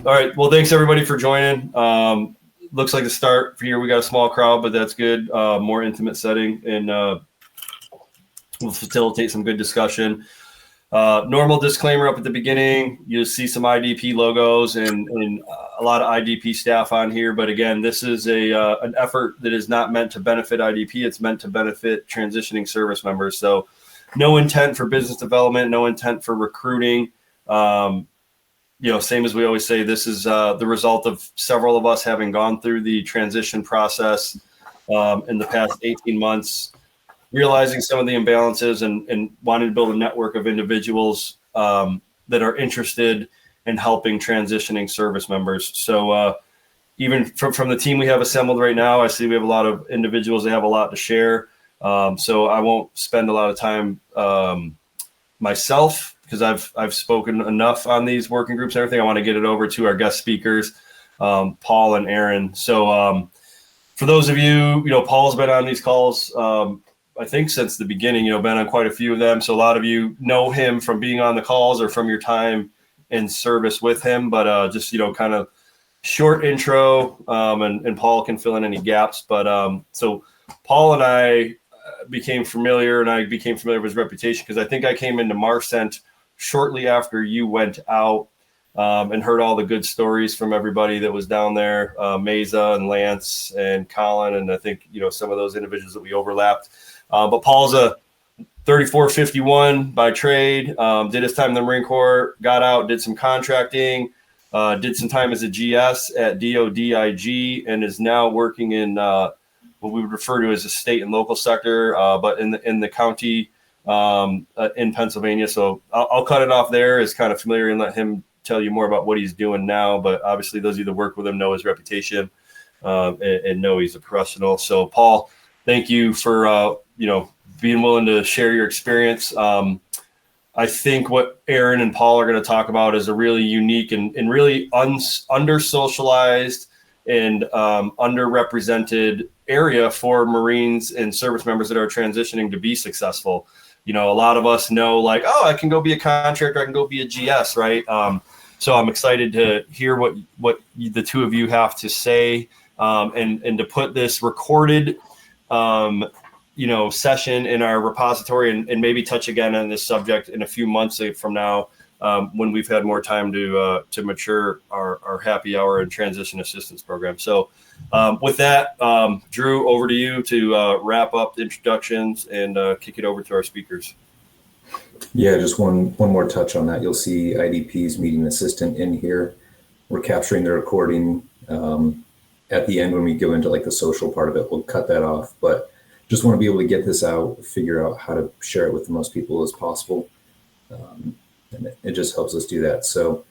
All right. Well, thanks everybody for joining. Looks like the start for here. We got a small crowd, but that's good. More intimate setting, and we'll facilitate some good discussion. Normal disclaimer up at the beginning. You'll see some IDP logos and a lot of IDP staff on here. But again, this is an effort that is not meant to benefit IDP. It's meant to benefit transitioning service members. So no intent for business development, no intent for recruiting. Same as we always say, this is the result of several of us having gone through the transition process in the past 18 months, realizing some of the imbalances and wanting to build a network of individuals that are interested in helping transitioning service members. So even from the team we have assembled right now, I see we have a lot of individuals that have a lot to share. So I won't spend a lot of time myself, because I've spoken enough on these working groups and everything. I want to get it over to our guest speakers, Paul and Aaron. So for those of you, Paul's been on these calls, I think since the beginning, been on quite a few of them. So a lot of you know him from being on the calls or from your time in service with him, but just, kind of short intro, and Paul can fill in any gaps. But so Paul and I became familiar, and I became familiar with his reputation because I think I came into Marcent shortly after you went out, and heard all the good stories from everybody that was down there, Mesa and Lance and Colin, and I think, some of those individuals that we overlapped. But Paul's a 3451 by trade, did his time in the Marine Corps, got out, did some contracting, did some time as a GS at DODIG, and is now working in what we would refer to as the state and local sector, but in the county in Pennsylvania. So I'll cut it off there as kind of familiar and let him tell you more about what he's doing now. But obviously those of you that work with him know his reputation, and know he's a professional. So Paul, thank you for, being willing to share your experience. I think what Aaron and Paul are going to talk about is a really unique and really under-socialized and underrepresented area for Marines and service members that are transitioning to be successful. A lot of us know, like, oh, I can go be a contractor, I can go be a GS, right? So I'm excited to hear what the two of you have to say, and to put this recorded session in our repository, and maybe touch again on this subject in a few months from now, when we've had more time to mature our happy hour and transition assistance program. So with that, Drew, over to you to wrap up the introductions and kick it over to our speakers. Yeah, just one more touch on that. You'll see IDP's meeting assistant in here. We're capturing the recording. At the end, when we go into like the social part of it, we'll cut that off. But just want to be able to get this out, figure out how to share it with the most people as possible. And it just helps us do that. So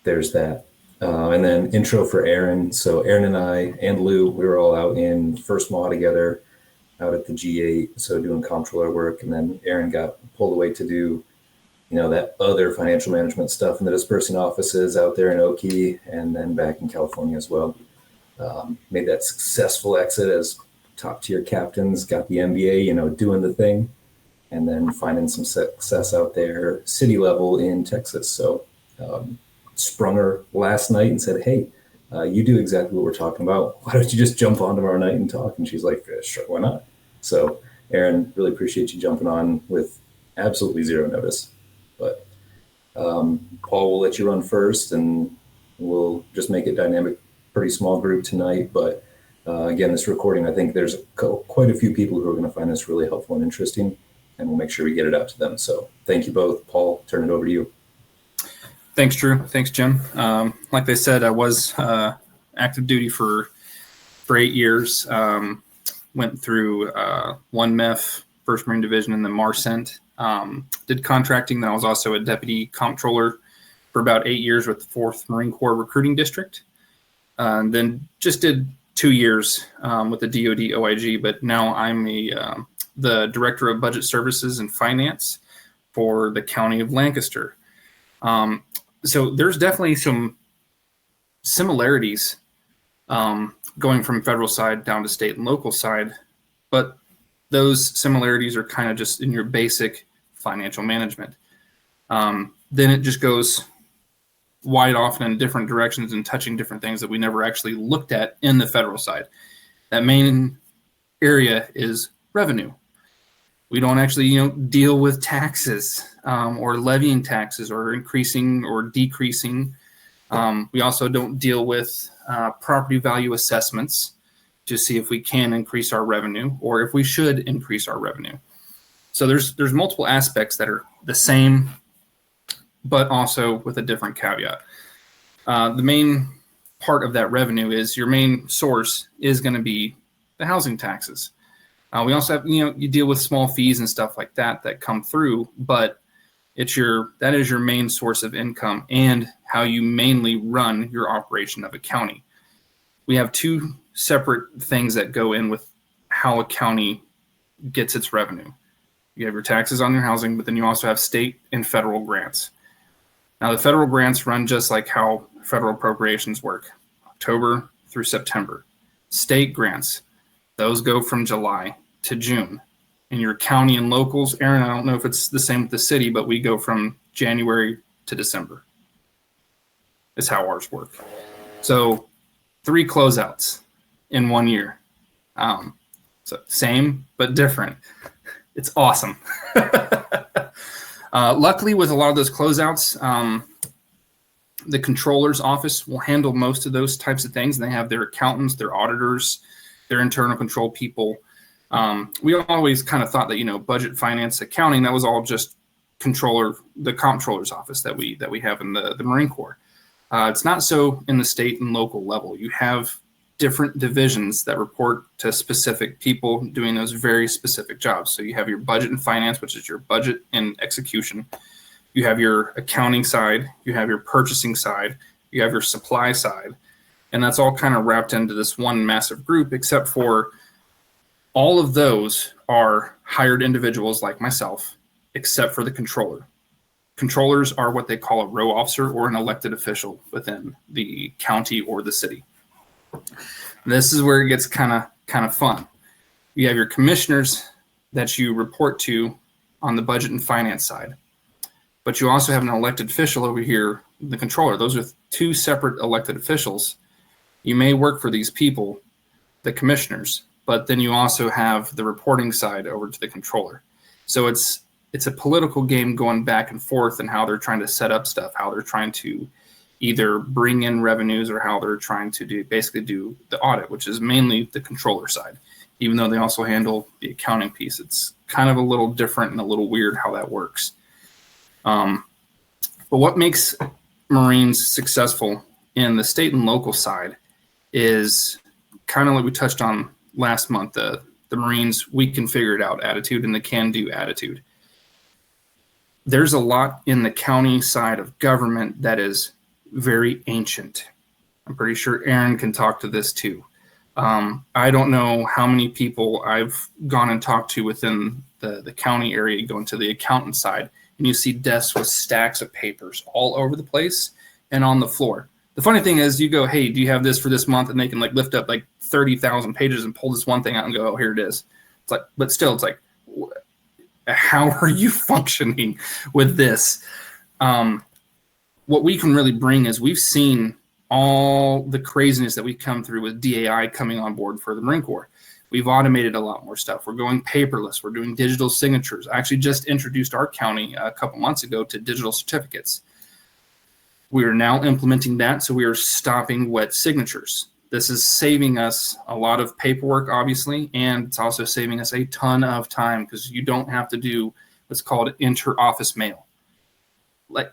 there's that. And then intro for Aaron. So Aaron and I and Lou, we were all out in First MAW together out at the G8. So doing comptroller work. And then Aaron got pulled away to do, that other financial management stuff in the dispersing offices out there in Okie, and then back in California as well. Made that successful exit as top tier captains, got the MBA, doing the thing, and then finding some success out there, city level in Texas. So sprung her last night and said, hey, you do exactly what we're talking about. Why don't you just jump on tomorrow night and talk? And she's like, sure, why not? So Aaron, really appreciate you jumping on with absolutely zero notice. But Paul, we'll let you run first, and we'll just make it dynamic, pretty small group tonight. But again, this recording, I think there's quite a few people who are going to find this really helpful and interesting, and we'll make sure we get it out to them. So thank you both. Paul, turn it over to you. Thanks, Drew. Thanks, Jim. Like they said, I was active duty for 8 years. Went through 1 MEF, 1st Marine Division, and then Marcent. Did contracting. Then I was also a deputy comptroller for about 8 years with the 4th Marine Corps Recruiting District. And then just did 2 years with the DOD OIG, but now I'm the Director of Budget Services and Finance for the County of Lancaster. So there's definitely some similarities going from federal side down to state and local side, but those similarities are kind of just in your basic financial management. Then it just goes wide off in different directions and touching different things that we never actually looked at in the federal side. That main area is revenue. We don't actually, deal with taxes or levying taxes or increasing or decreasing. We also don't deal with property value assessments to see if we can increase our revenue or if we should increase our revenue. So there's multiple aspects that are the same, but also with a different caveat. The main part of that revenue is your main source is going to be the housing taxes. We also have, you deal with small fees and stuff like that come through, but that is your main source of income and how you mainly run your operation of a county. We have two separate things that go in with how a county gets its revenue. You have your taxes on your housing, but then you also have state and federal grants. Now, the federal grants run just like how federal appropriations work, October through September. State grants, those go from July to June. And your county and locals, Aaron, I don't know if it's the same with the city, but we go from January to December. Is how ours work. So 3 closeouts in 1 year. So same, but different. It's awesome. Luckily, with a lot of those closeouts, the controller's office will handle most of those types of things. And they have their accountants, their auditors, their internal control people. We always kind of thought that, budget, finance, accounting, that was all just the comptroller's office that we have in the Marine Corps. It's not so in the state and local level. You have different divisions that report to specific people doing those very specific jobs. So you have your budget and finance, which is your budget and execution. You have your accounting side, you have your purchasing side, you have your supply side, and that's all kind of wrapped into this one massive group, except for all of those are hired individuals like myself, except for the controller. Controllers are what they call a row officer or an elected official within the county or the city. This is where it gets kind of fun. You have your commissioners that you report to on the budget and finance side, but you also have an elected official over here, the controller. Those are 2 separate elected officials. You may work for these people, the commissioners, but then you also have the reporting side over to the controller. So it's a political game going back and forth and how they're trying to set up stuff, how they're trying to either bring in revenues or how they're trying to do the audit, which is mainly the controller side. Even though they also handle the accounting piece, it's kind of a little different and a little weird how that works. But what makes Marines successful in the state and local side is kind of like we touched on last month, the Marines, we can figure it out attitude and the can-do attitude. There's a lot in the county side of government that is very ancient. I'm pretty sure Aaron can talk to this too. I don't know how many people I've gone and talked to within the county area going to the accountant side, and you see desks with stacks of papers all over the place and on the floor. The funny thing is you go, hey, do you have this for this month? And they can lift up 30,000 pages and pull this one thing out and go, oh, here it is. It's like, but still, it's like, how are you functioning with this? What we can really bring is we've seen all the craziness that we come through with DAI coming on board for the Marine Corps. We've automated a lot more stuff. We're going paperless. We're doing digital signatures. I actually just introduced our county a couple months ago to digital certificates. We are now implementing that, so we are stopping wet signatures. This is saving us a lot of paperwork, obviously, and it's also saving us a ton of time because you don't have to do what's called inter-office mail.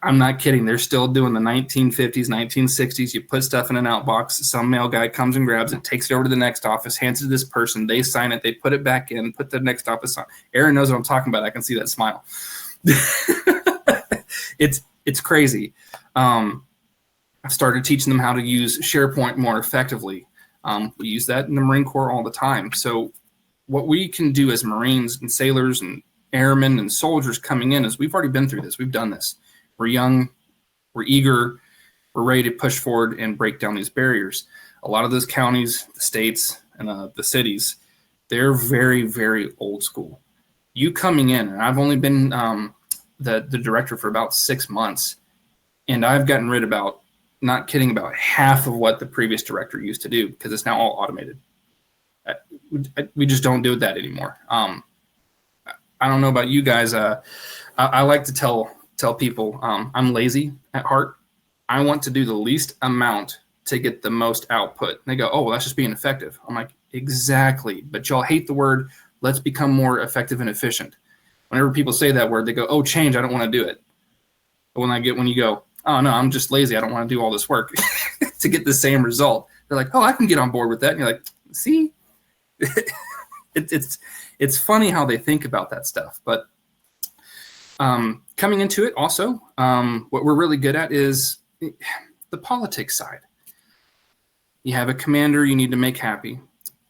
I'm not kidding. They're still doing the 1950s, 1960s. You put stuff in an outbox. Some mail guy comes and grabs it, takes it over to the next office, hands it to this person. They sign it. They put it back in, put the next office on. Aaron knows what I'm talking about. I can see that smile. It's crazy. I started teaching them how to use SharePoint more effectively. We use that in the Marine Corps all the time. So what we can do as Marines and sailors and airmen and soldiers coming in is we've already been through this. We've done this. We're young, we're eager, we're ready to push forward and break down these barriers. A lot of those counties, the states, and the cities, they're very, very old school. You coming in, and I've only been the director for about 6 months. And I've gotten rid about, not kidding, about half of what the previous director used to do because it's now all automated. We just don't do that anymore. I don't know about you guys. I like to tell people I'm lazy at heart. I want to do the least amount to get the most output. And they go, oh, well, that's just being effective. I'm like, exactly. But y'all hate the word, let's become more effective and efficient. Whenever people say that word, they go, oh, change, I don't want to do it. But when you go, oh, no, I'm just lazy, I don't want to do all this work to get the same result, they're like, oh, I can get on board with that. And you're like, see? It's funny how they think about that stuff. But coming into it also, what we're really good at is the politics side. You have a commander you need to make happy.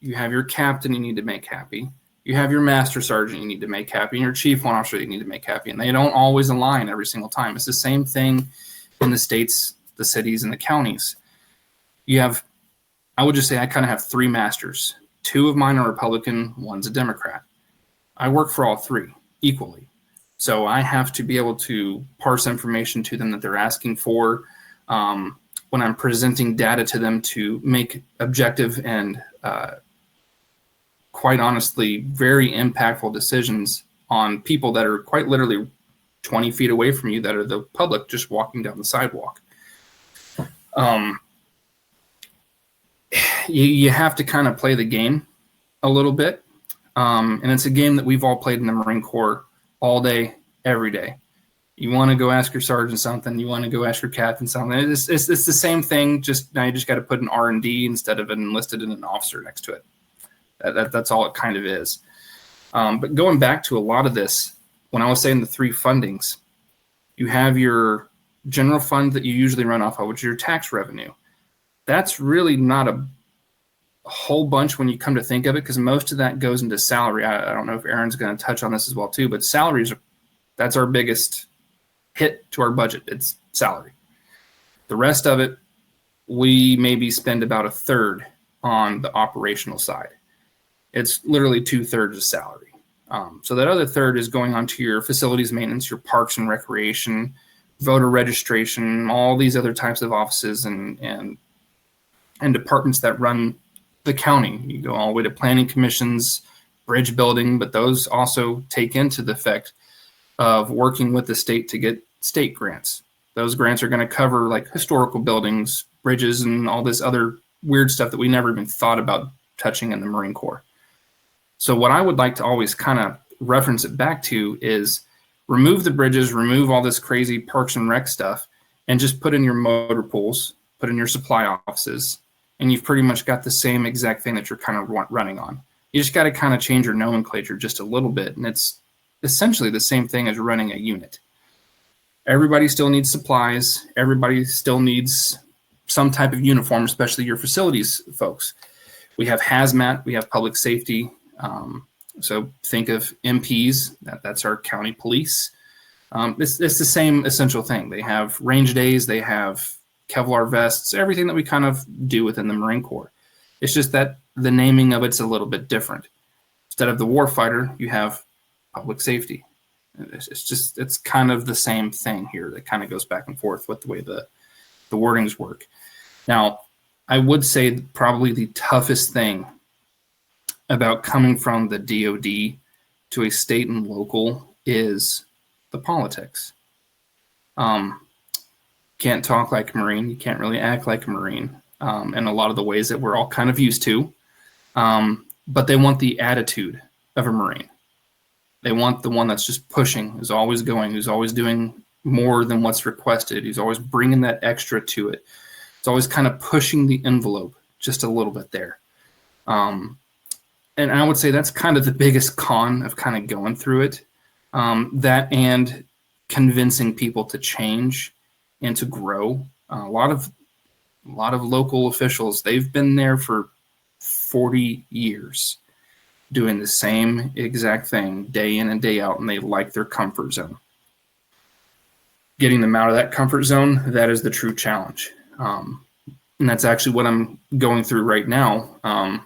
You have your captain you need to make happy. You have your master sergeant you need to make happy, and your chief one officer you need to make happy. And they don't always align every single time. It's the same thing in the states, the cities, and the counties. You have, I would just say I kind of have three masters. Two of mine are Republican, one's a Democrat. I work for all three equally. So I have to be able to parse information to them that they're asking for. When I'm presenting data to them to make objective and quite honestly, very impactful decisions on people that are quite literally 20 feet away from you that are the public just walking down the sidewalk. You have to kind of play the game a little bit. And it's a game that we've all played in the Marine Corps all day, every day. You want to go ask your sergeant something. You want to go ask your captain something. It's the same thing. Just now, you just got to put an R&D instead of an enlisted and an officer next to it. That's all it kind of is. But going back to a lot of this, when I was saying the three fundings, you have your general fund that you usually run off of, which is your tax revenue. That's really not a whole bunch when you come to think of it, because most of that goes into salary. I don't know if Aaron's going to touch on this as well too, but salaries that's our biggest hit to our budget. It's salary. The rest of it, we maybe spend about a third on the operational side. It's literally 2/3 of salary. So that other third is going on to your facilities maintenance, your parks and recreation, voter registration, all these other types of offices and departments that run the county. You go all the way to planning commissions, bridge building, but those also take into the effect of working with the state to get state grants. Those grants are going to cover like historical buildings, bridges, and all this other weird stuff that we never even thought about touching in the Marine Corps. So what I would like to always kind of reference it back to is remove the bridges, remove all this crazy parks and rec stuff, and just put in your motor pools, put in your supply offices, and you've pretty much got the same exact thing that you're kind of running on. You just got to kind of change your nomenclature just a little bit, and it's essentially the same thing as running a unit. Everybody still needs supplies. Everybody still needs some type of uniform, especially your facilities folks. We have hazmat, we have public safety. So think of MPs, that's our county police. It's the same essential thing. They have range days, they have Kevlar vests, everything that we kind of do within the Marine Corps. It's just that the naming of it's a little bit different. Instead of the warfighter, you have public safety. It's kind of the same thing here that kind of goes back and forth with the way the wordings work. Now, I would say probably the toughest thing about coming from the DOD to a state and local is the politics. Can't talk like a Marine. You can't really act like a Marine in a lot of the ways that we're all kind of used to. But they want the attitude of a Marine. They want the one that's just pushing, who's always going, who's always doing more than what's requested. Who's always bringing that extra to it. It's always kind of pushing the envelope just a little bit there. And I would say that's kind of the biggest con of kind of going through it. That and convincing people to change and to grow. A lot of local officials, they've been there for 40 years doing the same exact thing day in and day out, and they like their comfort zone. Getting them out of that comfort zone, that is the true challenge. And that's actually what I'm going through right now.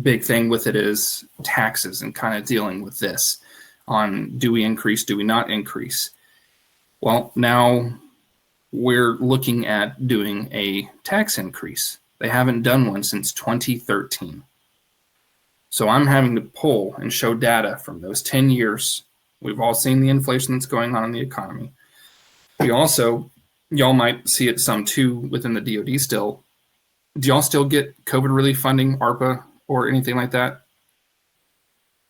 Big thing with it is taxes and kind of dealing with this on do we increase, do we not increase? Well, now we're looking at doing a tax increase. They haven't done one since 2013. So I'm having to pull and show data from those 10 years. We've all seen the inflation that's going on in the economy. We also, y'all might see it some too within the DoD still. Do y'all still get COVID relief funding, ARPA, or anything like that?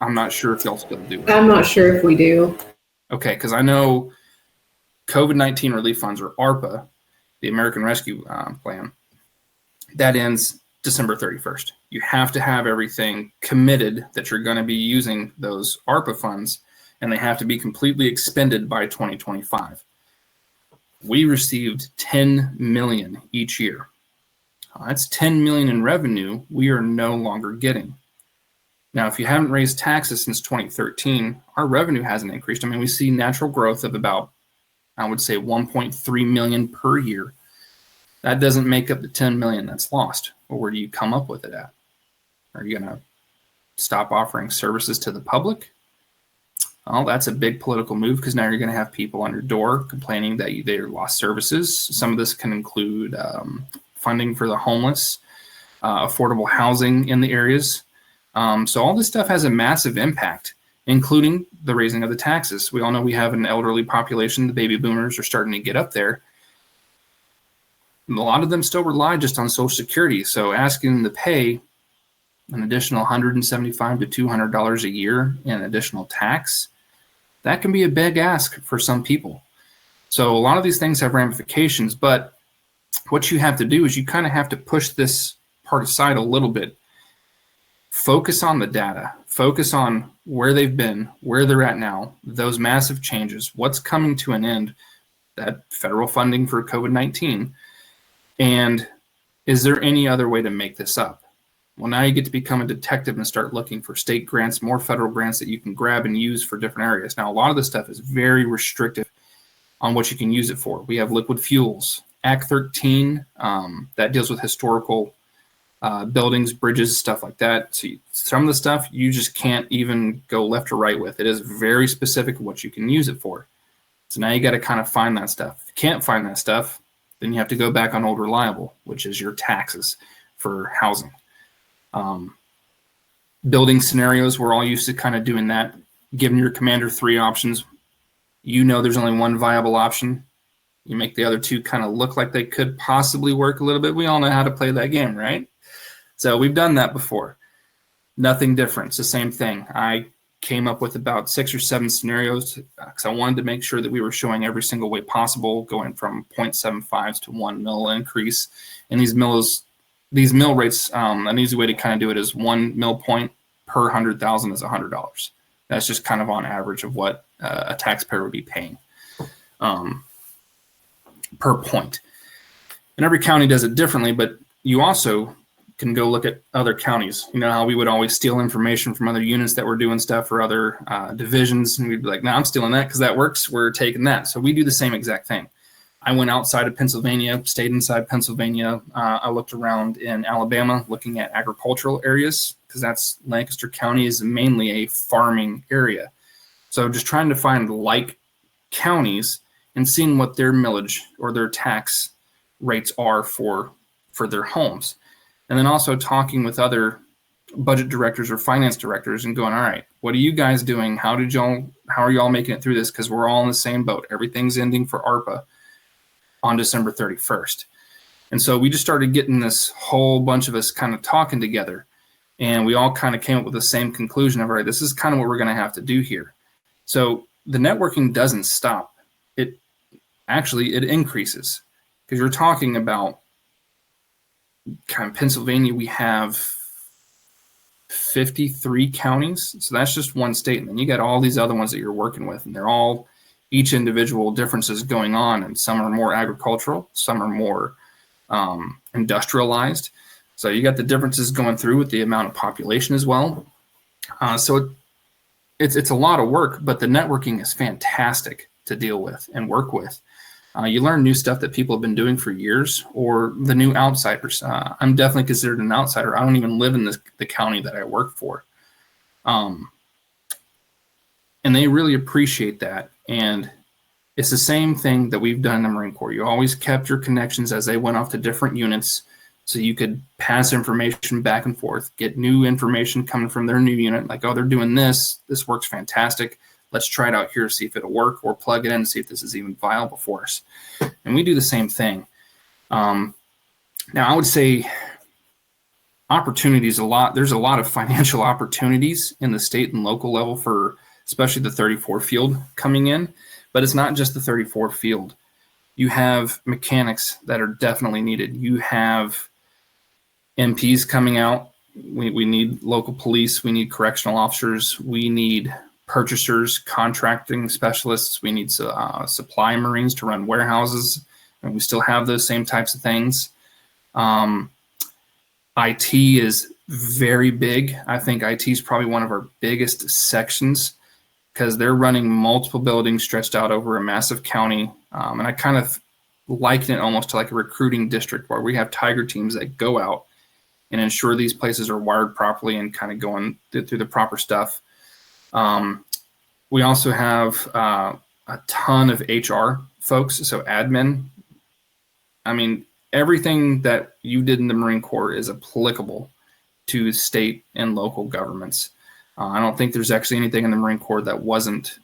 I'm not sure if y'all still do. I'm not sure if we do. Okay, because I know COVID-19 relief funds, or ARPA, the American Rescue Plan, that ends December 31st. You have to have everything committed that you're going to be using those ARPA funds, and they have to be completely expended by 2025. We received 10 million each year. That's 10 million in revenue we are no longer getting. Now, if you haven't raised taxes since 2013, our revenue hasn't increased. I mean, we see natural growth of about, I would say, 1.3 million per year. That doesn't make up the 10 million that's lost. Well, where do you come up with it at? Are you going to stop offering services to the public? Well, that's a big political move, because now you're going to have people on your door complaining that they lost services. Some of this can include funding for the homeless, affordable housing in the areas. So all this stuff has a massive impact, including the raising of the taxes. We all know we have an elderly population. The baby boomers are starting to get up there. And a lot of them still rely just on Social Security. So asking them to pay an additional $175 to $200 a year in additional tax, that can be a big ask for some people. So a lot of these things have ramifications, but what you have to do is you kind of have to push this part aside a little bit. Focus on the data, focus on where they've been, where they're at now, those massive changes, what's coming to an end, that federal funding for COVID-19, and is there any other way to make this up? Well, now you get to become a detective and start looking for state grants, more federal grants that you can grab and use for different areas. Now, a lot of this stuff is very restrictive on what you can use it for. We have liquid fuels, Act 13, that deals with historical buildings, bridges, stuff like that. So some of the stuff you just can't even go left or right with. It is very specific what you can use it for. So now you got to kind of find that stuff. If you can't find that stuff, then you have to go back on old reliable, which is your taxes for housing. Building scenarios, we're all used to kind of doing that, giving your commander 3 options. You know there's only one viable option. You make the other 2 kind of look like they could possibly work a little bit. We all know how to play that game, right? So we've done that before. Nothing different. It's the same thing. I came up with about 6 or 7 scenarios because I wanted to make sure that we were showing every single way possible, going from 0.75s to 1 mil increase. And these mill rates, an easy way to kind of do it is 1 mil point per 100,000 is $100. That's just kind of on average of what a taxpayer would be paying per point. And every county does it differently, but you also can go look at other counties. You know how we would always steal information from other units that were doing stuff or other divisions, and we'd be like, no, I'm stealing that because that works. We're taking that. So we do the same exact thing. I went outside of Pennsylvania, stayed inside Pennsylvania. I looked around in Alabama looking at agricultural areas, because that's Lancaster County is mainly a farming area. So just trying to find like counties and seeing what their millage or their tax rates are for their homes. And then also talking with other budget directors or finance directors and going, all right, what are you guys doing? How are y'all making it through this? Because we're all in the same boat. Everything's ending for ARPA on December 31st. And so we just started getting this whole bunch of us kind of talking together, and we all kind of came up with the same conclusion of, all right, this is kind of what we're going to have to do here. So the networking doesn't stop. It increases, because you're talking about kind of Pennsylvania, we have 53 counties. So that's just one state. And then you got all these other ones that you're working with, and they're all each individual differences going on. And some are more agricultural, some are more industrialized. So you got the differences going through with the amount of population as well. So it's a lot of work, but the networking is fantastic to deal with and work with. You learn new stuff that people have been doing for years, or the new outsiders. I'm definitely considered an outsider. I don't even live in the county that I work for. And they really appreciate that. And It's the same thing that we've done in the Marine Corps. You always kept your connections as they went off to different units, so you could pass information back and forth, get new information coming from their new unit, like, oh, they're doing this. This works fantastic. Let's try it out here, see if it'll work, or plug it in and see if this is even viable for us. And we do the same thing. Now, I would say opportunities there's a lot of financial opportunities in the state and local level for especially the 34 field coming in, but it's not just the 34 field. You have mechanics that are definitely needed. You have MPs coming out. We need local police. We need correctional officers. We need purchasers, contracting specialists. We need supply Marines to run warehouses. And we still have those same types of things. IT is very big. I think IT is probably one of our biggest sections because they're running multiple buildings stretched out over a massive county. And I kind of liken it almost to like a recruiting district where we have tiger teams that go out and ensure these places are wired properly and kind of going through the proper stuff. We also have a ton of HR folks, so admin. I mean, everything that you did in the Marine Corps is applicable to state and local governments. I don't think there's actually anything in the Marine Corps that wasn't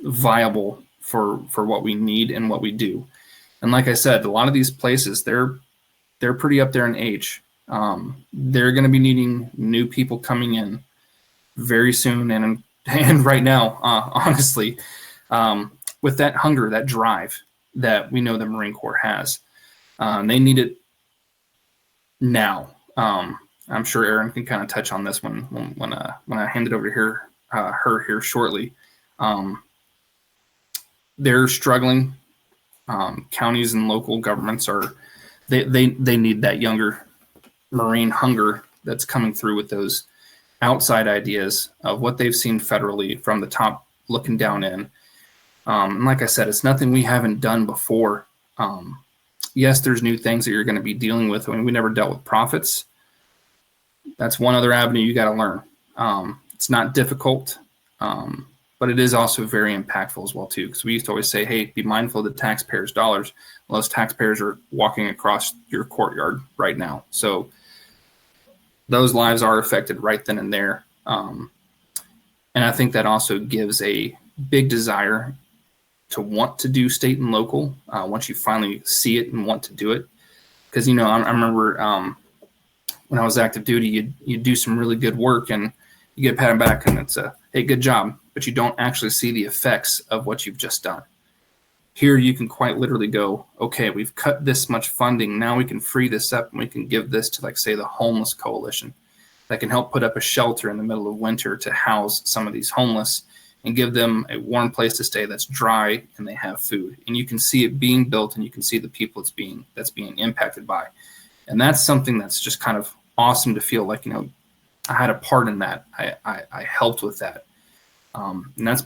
viable for what we need and what we do. And like I said, a lot of these places, they're pretty up there in age. They're going to be needing new people coming in very soon and right now, honestly, with that hunger, that drive that we know the Marine Corps has. They need it now. I'm sure Erin can kind of touch on this when I hand it over to her here shortly. They're struggling. Counties and local governments they need that younger Marine hunger that's coming through with those outside ideas of what they've seen federally from the top looking down in. And like I said, it's nothing we haven't done before. Yes, there's new things that you're going to be dealing with. I mean, we never dealt with profits. That's one other avenue you got to learn. It's not difficult, but it is also very impactful as well, too, because we used to always say, hey, be mindful of the taxpayers' dollars. Well, those taxpayers are walking across your courtyard right now. So those lives are affected right then and there. And I think that also gives a big desire to want to do state and local once you finally see it and want to do it. Because, I remember when I was active duty, you do some really good work and you get a pat on the back and it's hey, good job, but you don't actually see the effects of what you've just done. Here you can quite literally go, okay, we've cut this much funding. Now we can free this up and we can give this to, like, say, the Homeless Coalition that can help put up a shelter in the middle of winter to house some of these homeless and give them a warm place to stay that's dry and they have food. And you can see it being built and you can see the people that's being impacted by. And that's something that's just kind of awesome to feel like, I had a part in that. I helped with that. And that's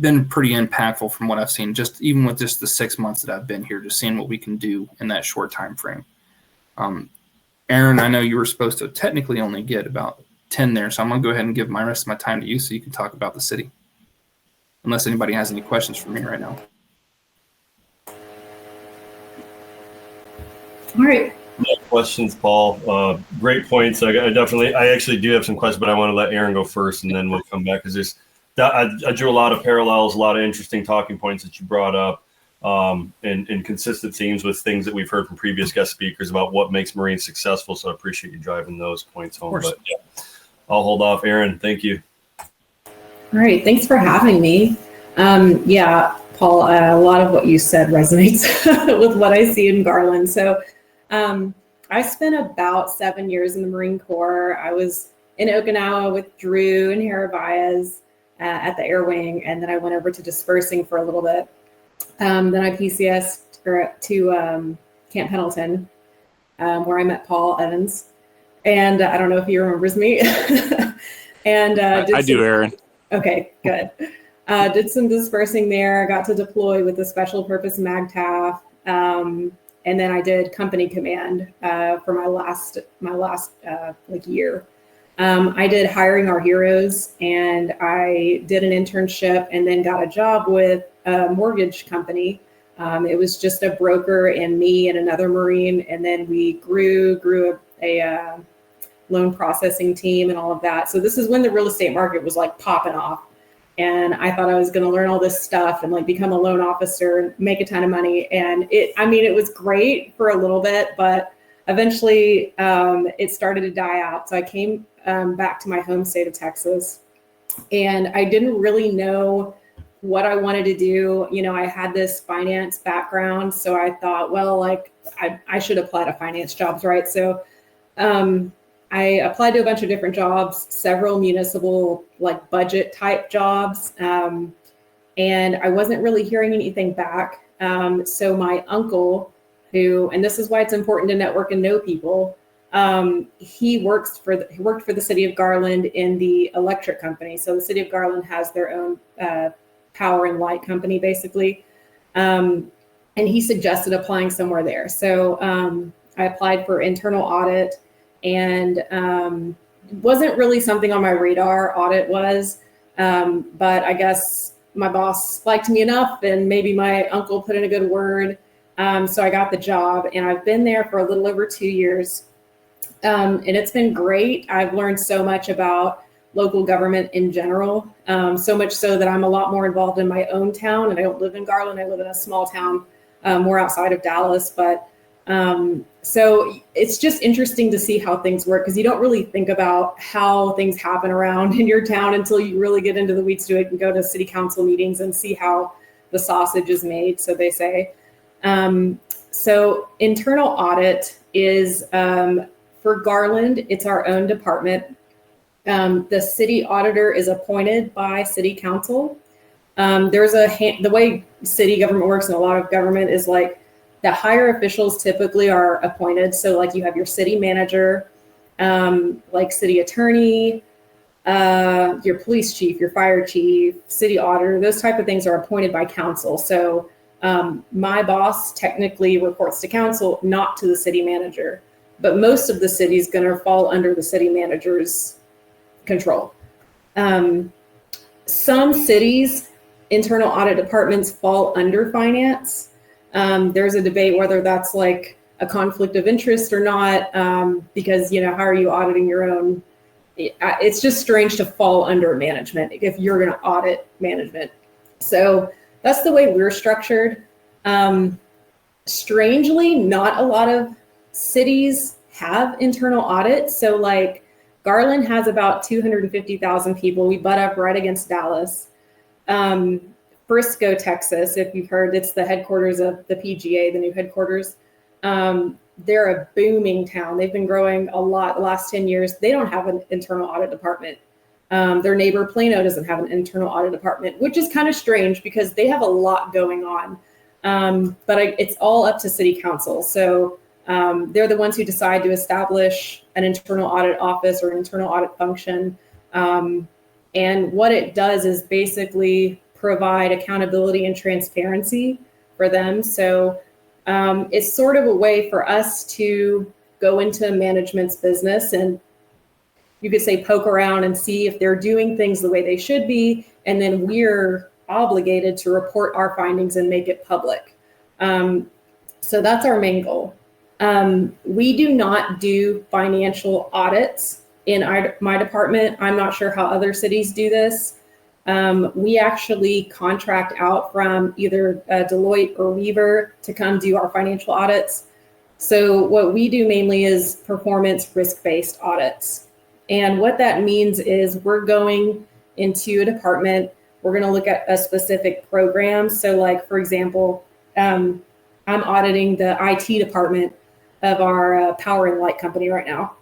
been pretty impactful from what I've seen, just even with just the 6 months that I've been here, just seeing what we can do in that short time frame. Erin, I know you were supposed to technically only get about 10 there, so I'm going to go ahead and give my rest of my time to you so you can talk about the city. Unless anybody has any questions for me right now. All right. No questions, Paul. Great points. I actually do have some questions, but I want to let Erin go first, and then we'll come back because I drew a lot of parallels, a lot of interesting talking points that you brought up, and consistent themes with things that we've heard from previous guest speakers about what makes Marines successful. So I appreciate you driving those points home. But yeah, I'll hold off. Erin, thank you. All right. Thanks for having me. Yeah, Paul, a lot of what you said resonates with what I see in Garland. So I spent about 7 years in the Marine Corps. I was in Okinawa with Drew and Hera Baez at the Air Wing, and then I went over to dispersing for a little bit. Then I PCS'd to Camp Pendleton, where I met Paul Evans. And I don't know if he remembers me. And I do, Erin. Okay, good. Did some dispersing there. Got to deploy with the Special Purpose MAGTF. And then I did company command for my last year. I did Hiring Our Heroes, and I did an internship and then got a job with a mortgage company. It was just a broker and me and another Marine, and then we grew a loan processing team and all of that. So this is when the real estate market was like popping off. And I thought I was going to learn all this stuff and like become a loan officer and make a ton of money. And it was great for a little bit, but eventually it started to die out. So I came back to my home state of Texas, and I didn't really know what I wanted to do. You know, I had this finance background, so I thought, well, like I should apply to finance jobs, right? So I applied to a bunch of different jobs, several municipal like budget type jobs, and I wasn't really hearing anything back. So my uncle, and this is why it's important to network and know people, he worked for the city of Garland in the electric company. So the city of Garland has their own power and light company, basically, and he suggested applying somewhere there. So I applied for internal audit. And wasn't really something on my radar, audit was, but I guess my boss liked me enough, and maybe my uncle put in a good word. So I got the job, and I've been there for a little over 2 years. And it's been great. I've learned so much about local government in general, so much so that I'm a lot more involved in my own town, and I don't live in Garland. I live in a small town more outside of Dallas, but so it's just interesting to see how things work, because you don't really think about how things happen around in your town until you really get into the weeds to it and go to city council meetings and see how the sausage is made, so they say. So internal audit is, for Garland, it's our own department. The city auditor is appointed by city council. The way city government works, and a lot of government, is like the higher officials typically are appointed. So like you have your city manager, like city attorney, your police chief, your fire chief, city auditor, those type of things are appointed by council. So my boss technically reports to council, not to the city manager, but most of the city is going to fall under the city manager's control. Some cities, internal audit departments fall under finance. There's a debate whether that's like a conflict of interest or not, because, you know, how are you auditing your own? It's just strange to fall under management if you're going to audit management. So that's the way we're structured. Strangely, not a lot of cities have internal audits. So like Garland has about 250,000 people. We butt up right against Dallas. Frisco, Texas, if you've heard, it's the headquarters of the PGA, the new headquarters. They're a booming town. They've been growing a lot the last 10 years. They don't have an internal audit department. Their neighbor Plano doesn't have an internal audit department, which is kind of strange because they have a lot going on. But it's all up to city council. So they're the ones who decide to establish an internal audit office or an internal audit function. And what it does is basically provide accountability and transparency for them. So it's sort of a way for us to go into management's business and, you could say, poke around and see if they're doing things the way they should be. And then we're obligated to report our findings and make it public. So that's our main goal. We do not do financial audits in my department. I'm not sure how other cities do this. We actually contract out from either Deloitte or Weaver to come do our financial audits. So what we do mainly is performance risk-based audits. And what that means is we're going into a department, we're going to look at a specific program. So like, for example, I'm auditing the IT department of our power and light company right now.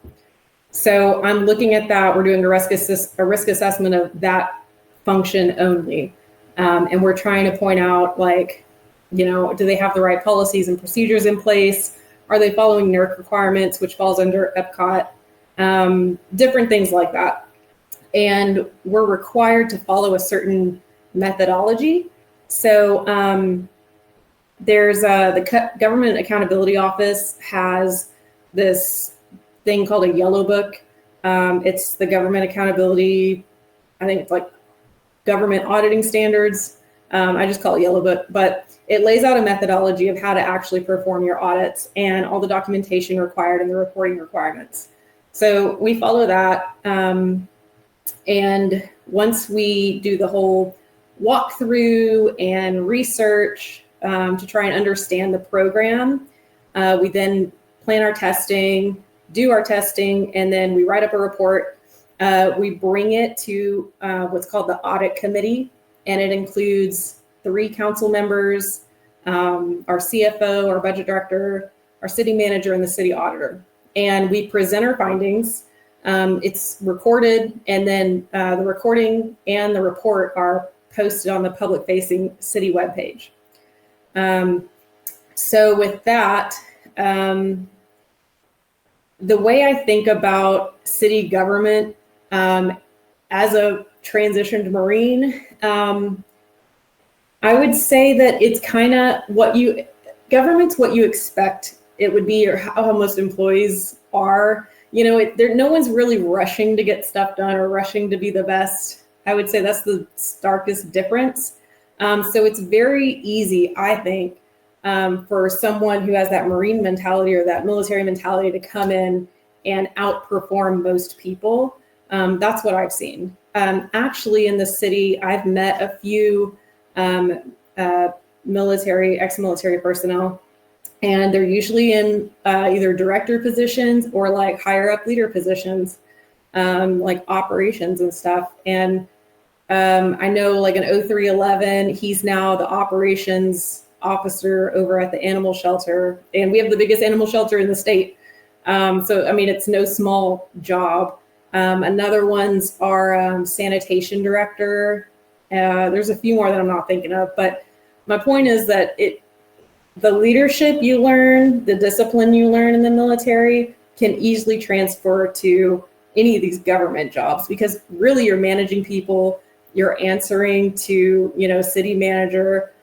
So I'm looking at that. We're doing a risk assessment of that function only. And we're trying to point out, like, you know, do they have the right policies and procedures in place? Are they following NERC requirements, which falls under EPCOT? Different things like that. And we're required to follow a certain methodology. So there's the Government Accountability Office has this thing called a yellow book It's the government accountability. I think it's like government auditing standards. I just call it Yellow Book, but it lays out a methodology of how to actually perform your audits and all the documentation required and the reporting requirements. So we follow that. And once we do the whole walkthrough and research to try and understand the program, we then plan our testing, do our testing, and then we write up a report. We bring it to what's called the audit committee, and it includes 3 council members, our CFO, our budget director, our city manager, and the city auditor. And we present our findings. It's recorded, and then the recording and the report are posted on the public-facing city webpage. So with that, the way I think about city government as a transitioned Marine, I would say that it's kind of government's what you expect it would be, or how most employees are. You know, no one's really rushing to get stuff done or rushing to be the best. I would say that's the starkest difference. So it's very easy, I think, for someone who has that Marine mentality or that military mentality to come in and outperform most people. That's what I've seen. Actually, in the city, I've met a few ex-military personnel, and they're usually in either director positions or like higher up leader positions, like operations and stuff. And I know like an 0311, he's now the operations officer over at the animal shelter, and we have the biggest animal shelter in the state. So, I mean, it's no small job. Another one's our sanitation director. There's a few more that I'm not thinking of, but my point is that the leadership you learn, the discipline you learn in the military can easily transfer to any of these government jobs, because really you're managing people, you're answering to, city manager,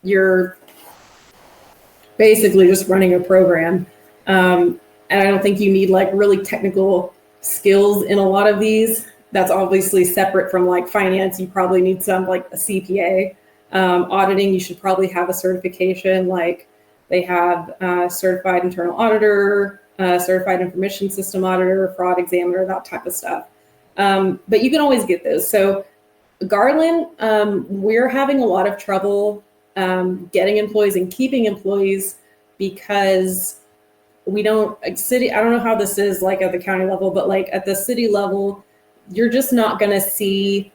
you're basically just running a program. And I don't think you need like really technical skills in a lot of these. That's obviously separate from like finance. You probably need some like a CPA. Auditing, you should probably have a certification, like they have certified internal auditor, certified information system auditor, fraud examiner, that type of stuff. But you can always get those. So Garland, we're having a lot of trouble getting employees and keeping employees because I don't know how this is like at the county level, but like at the city level, you're just not going to see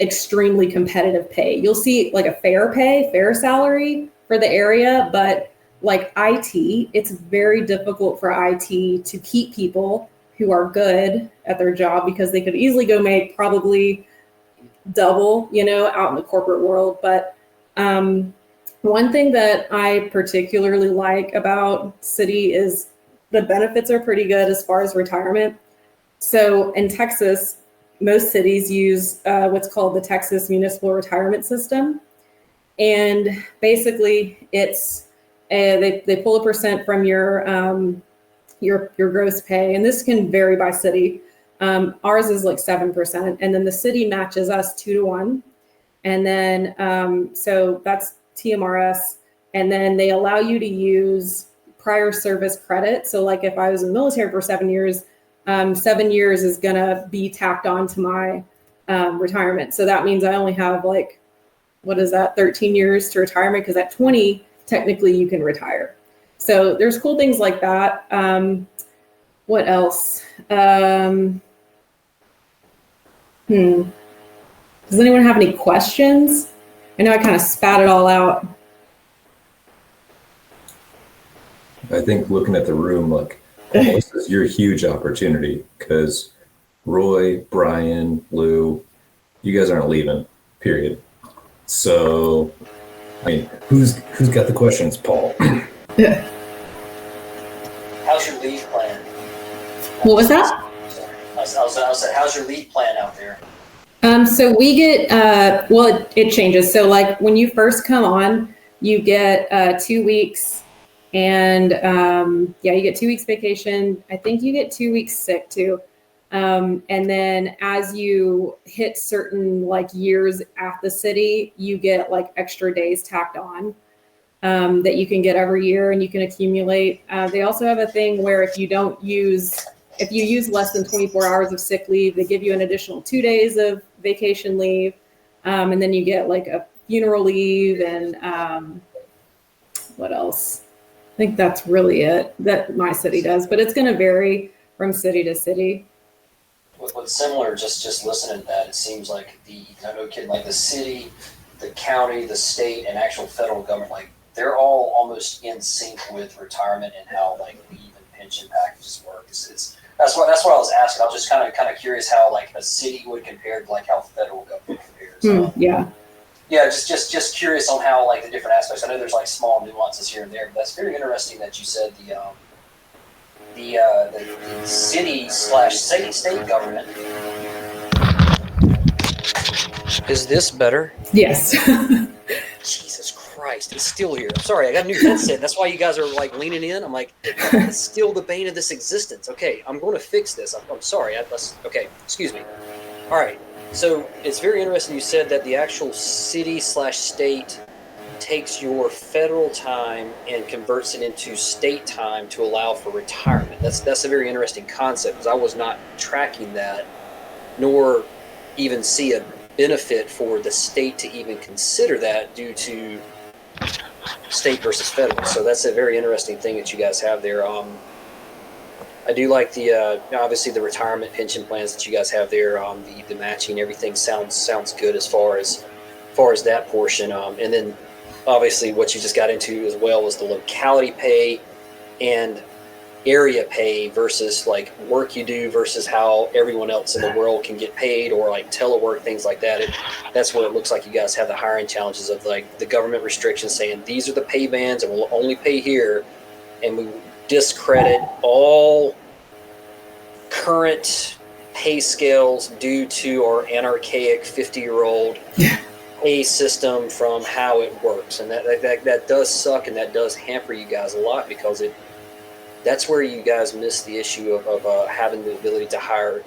extremely competitive pay. You'll see like a fair salary for the area, but like IT, it's very difficult for IT to keep people who are good at their job, because they could easily go make probably double, out in the corporate world. But one thing that I particularly like about city is the benefits are pretty good as far as retirement. So in Texas, most cities use what's called the Texas Municipal Retirement System. And basically it's they pull a percent from your gross pay. And this can vary by city. Ours is like 7%. And then the city matches us 2-to-1. And then, so that's TMRS. And then they allow you to use prior service credit. So like if I was in the military for 7 years, 7 years is going to be tacked on to my retirement. So that means I only have 13 years to retirement, because at 20, technically you can retire. So there's cool things like that. What else? Does anyone have any questions? I know I kind of spat it all out. I think looking at the room, this is your huge opportunity, because Roy, Brian, Lou, you guys aren't leaving, period. So, I mean, who's got the questions, Paul? How's your leave plan? What was that? I said, how's your leave plan out there? So we get, it changes. So like when you first come on, you get 2 weeks And yeah, you get 2 weeks vacation. I think you get 2 weeks sick too. And then as you hit certain like years at the city, you get like extra days tacked on that you can get every year and you can accumulate. They also have a thing where if you use less than 24 hours of sick leave, they give you an additional 2 days of vacation leave. And then you get like a funeral leave and what else? I think that's really it that my city does, but it's going to vary from city to city. What's similar, just listening to that, it seems like I'm no kidding, like the city, the county, the state, and actual federal government, like they're all almost in sync with retirement and how like leave and pension packages work. That's what I was asking. I was just kind of curious how like a city would compare to like how federal government compares. Yeah. Yeah, just curious on how like the different aspects. I know there's like small nuances here and there, but that's very interesting that you said the city/state government. Is this better? Yes. Jesus Christ, it's still here. I'm sorry, I got a new headset. That's why you guys are like leaning in. I'm like, it's still the bane of this existence. Okay, I'm going to fix this. I'm sorry. Okay, excuse me. All right. So it's very interesting you said that the actual city/state takes your federal time and converts it into state time to allow for retirement. That's a very interesting concept because I was not tracking that, nor even see a benefit for the state to even consider that due to state versus federal. So that's a very interesting thing that you guys have there. I do like the obviously the retirement pension plans that you guys have there. The matching, everything sounds good as far as that portion. And then obviously what you just got into as well was the locality pay and area pay versus like work you do versus how everyone else in the world can get paid, or like telework, things like that. That's where it looks like you guys have the hiring challenges of like the government restrictions saying these are the pay bands and we'll only pay here, and we discredit all current pay scales due to our anarchaic 50-year-old pay system from how it works. And that does suck, and that does hamper you guys a lot because that's where you guys miss the issue of having the ability to hire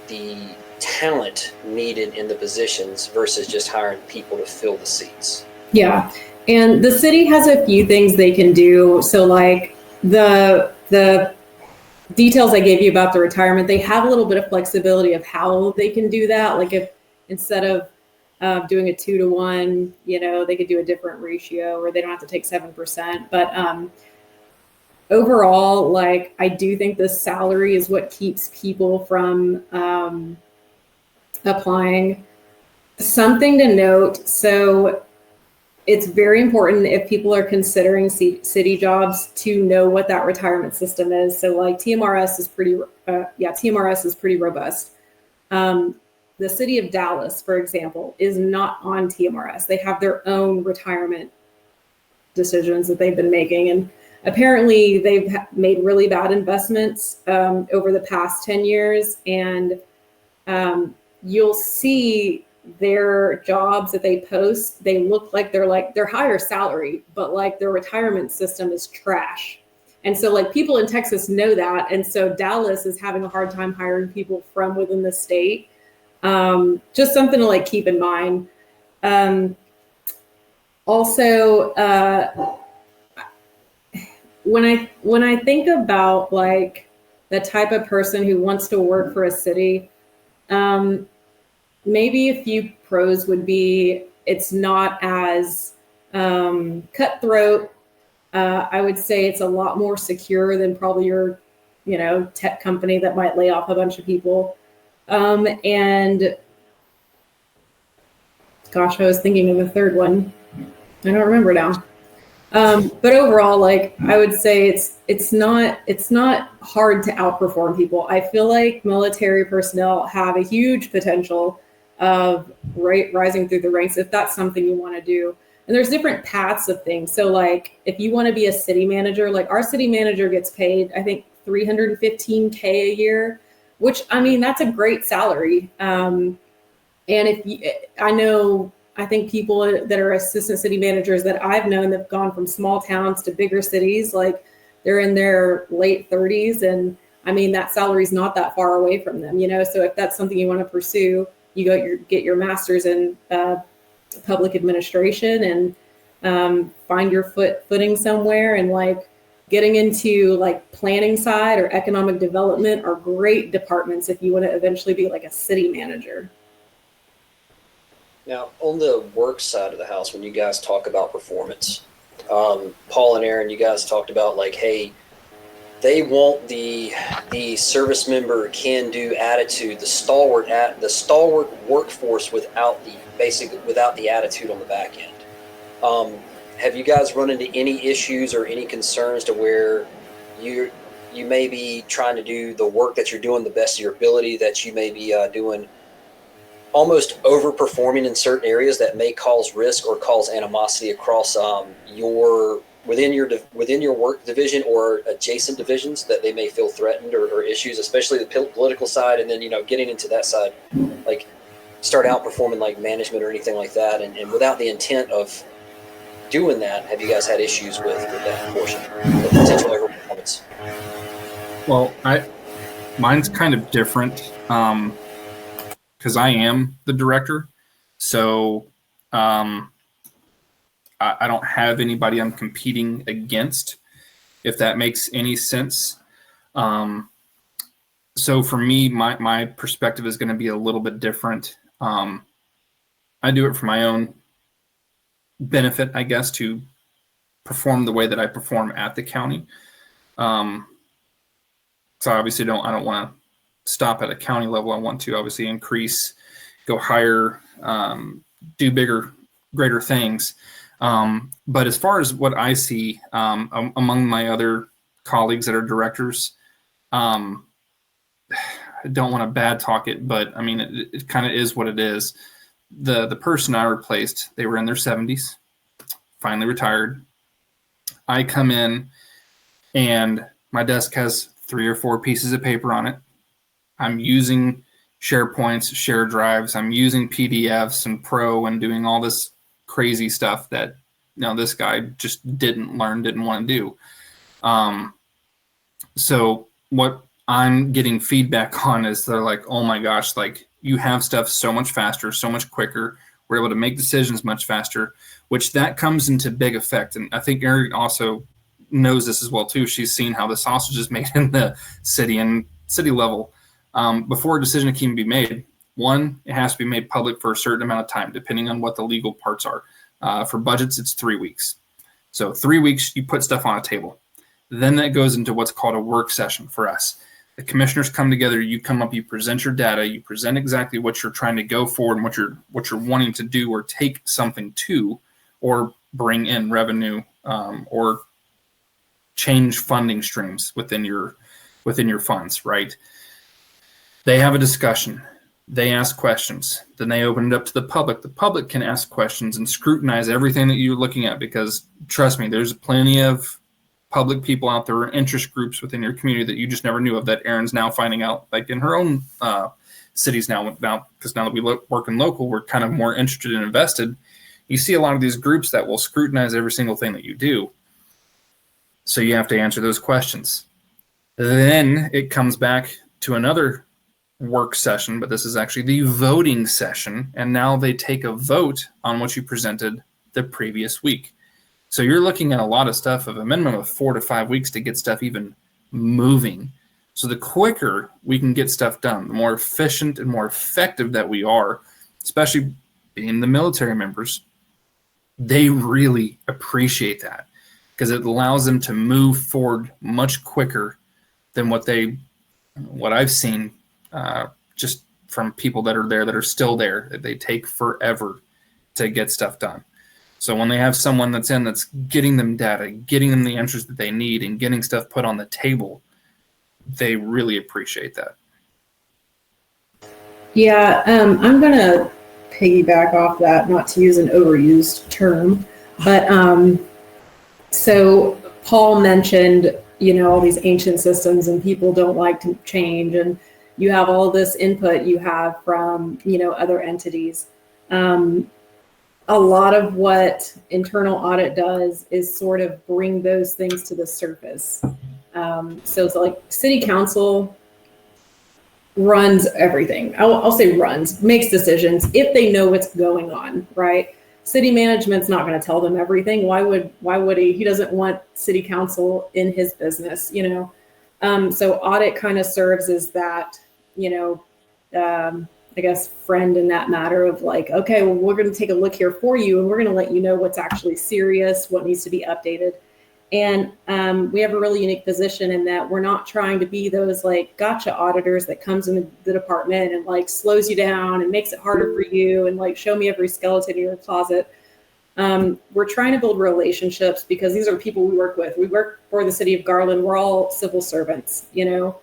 the talent needed in the positions versus just hiring people to fill the seats. Yeah. And the city has a few things they can do. So like the details I gave you about the retirement, they have a little bit of flexibility of how they can do that. Like if instead of doing a 2-to-1, they could do a different ratio, or they don't have to take 7%. But overall, like I do think the salary is what keeps people from applying. Something to note. So it's very important if people are considering city jobs to know what that retirement system is. So like TMRS is pretty robust. The city of Dallas, for example, is not on TMRS. They have their own retirement decisions that they've been making. And apparently they've made really bad investments over the past 10 years. And you'll see their jobs that they post, they look like they're higher salary, but like their retirement system is trash. And so like people in Texas know that. And so Dallas is having a hard time hiring people from within the state. Just something to like keep in mind. Also, when I think about like the type of person who wants to work for a city, maybe a few pros would be it's not as cutthroat. I would say it's a lot more secure than probably your, tech company that might lay off a bunch of people. And gosh, I was thinking of a third one. I don't remember now. But overall, like I would say it's not hard to outperform people. I feel like military personnel have a huge potential of rising through the ranks if that's something you want to do. And there's different paths of things. So like if you want to be a city manager, like our city manager gets paid, I think $315K a year, which I mean, that's a great salary. And I know I think people that are assistant city managers that I've known that have gone from small towns to bigger cities, like they're in their late 30s. And I mean, that salary is not that far away from them, So if that's something you want to pursue, you get your master's in public administration and find your footing somewhere. And like getting into like planning side or economic development are great departments if you want to eventually be like a city manager. Now, on the work side of the house, when you guys talk about performance, Paul and Aaron, you guys talked about like, hey, they want the service member can-do attitude, the stalwart workforce without the attitude on the back end. Have you guys run into any issues or any concerns to where you may be trying to do the work that you're doing the best of your ability, that you may be doing almost overperforming in certain areas that may cause risk or cause animosity across within your work division or adjacent divisions, that they may feel threatened or issues, especially the political side, and then getting into that side, like start outperforming like management or anything like that, and without the intent of doing that, have you guys had issues with that portion, the potential overperformance? Well, mine's kind of different because I am the director, so I don't have anybody I'm competing against, if that makes any sense. So for me, my perspective is going to be a little bit different. I do it for my own benefit, I guess, to perform the way that I perform at the county. So obviously I don't want to stop at a county level. I want to obviously increase, go higher, do bigger, greater things. But as far as what I see among my other colleagues that are directors, I don't want to bad talk it, but I mean, it kind of is what it is. The person I replaced, they were in their 70s, finally retired. I come in and my desk has 3 or 4 pieces of paper on it. I'm using SharePoints, share drives. I'm using PDFs and Pro and doing all this crazy stuff that this guy just didn't want to do. So what I'm getting feedback on is they're like, oh my gosh, like you have stuff so much faster, so much quicker. We're able to make decisions much faster, which that comes into big effect. And I think Erin also knows this as well too. She's seen how the sausage is made in the city and city level. Before a decision can be made, one, it has to be made public for a certain amount of time, depending on what the legal parts are. For budgets, it's 3 weeks. So 3 weeks, you put stuff on a table. Then that goes into what's called a work session for us. The commissioners come together, you come up, you present your data, you present exactly what you're trying to go forward and what you're wanting to do or take something to, or bring in revenue, or change funding streams within your funds, right? They have a discussion. They ask questions. Then they open it up to the public. The public can ask questions and scrutinize everything that you're looking at, because trust me, there's plenty of public people out there, interest groups within your community that you just never knew of, that Erin's now finding out, like in her own cities now, because now that we work in local, we're kind of more interested and invested. You see a lot of these groups that will scrutinize every single thing that you do. So you have to answer those questions. Then it comes back to another work session, but this is actually the voting session. And now they take a vote on what you presented the previous week. So you're looking at a lot of stuff of a minimum of 4 to 5 weeks to get stuff even moving. So the quicker we can get stuff done, the more efficient and more effective that we are, especially being the military members, they really appreciate that, because it allows them to move forward much quicker than what I've seen just from people that are there, that are still there. They take forever to get stuff done. So when they have someone that's getting them data, getting them the answers that they need, and getting stuff put on the table, they really appreciate that. Yeah, I'm going to piggyback off that, not to use an overused term, but so Paul mentioned, all these ancient systems and people don't like to change, and you have all this input you have from, other entities. a lot of what internal audit does is sort of bring those things to the surface. So it's like city council runs everything. I'll say runs, makes decisions if they know what's going on, right? City management's not going to tell them everything. Why would he? He doesn't want city council in his business, you know? So audit kind of serves as that, you know, I guess friend in that matter of like, okay, well, we're going to take a look here for you and we're going to let you know what's actually serious, what needs to be updated. And we have a really unique position in that we're not trying to be those like gotcha auditors that comes in the department and like slows you down and makes it harder for you and like show me every skeleton in your closet. We're trying to build relationships because these are people we work with. We work for the city of Garland. We're all civil servants, you know.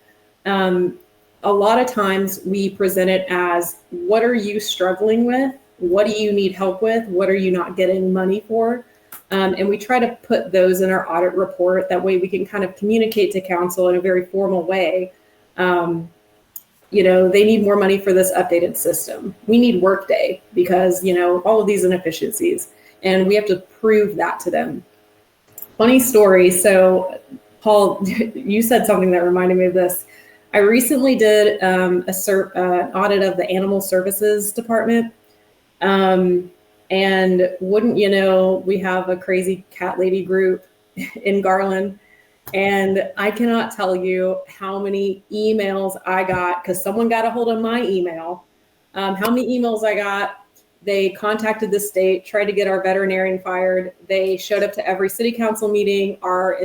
A lot of times we present it as, what are you struggling with? What do you need help with? What are you not getting money for? And we try to put those in our audit report. That way we can kind of communicate to council in a very formal way. You know, they need more money for this updated system. We need Workday because, you know, all of these inefficiencies, and we have to prove that to them. Funny story. So Paul, you said something that reminded me of this. I recently did an audit of the animal services department. And wouldn't you know, we have a crazy cat lady group in Garland. And I cannot tell you how many emails I got because someone got a hold of my email. How many emails I got. They contacted the state, tried to get our veterinarian fired. They showed up to every city council meeting, our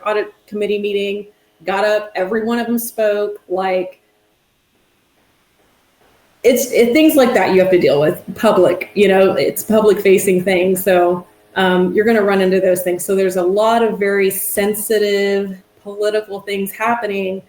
audit committee meeting, got up, every one of them spoke. Like, it's things like that you have to deal with. Public, you know, it's public facing things. So you're going to run into those things. So there's a lot of very sensitive political things happening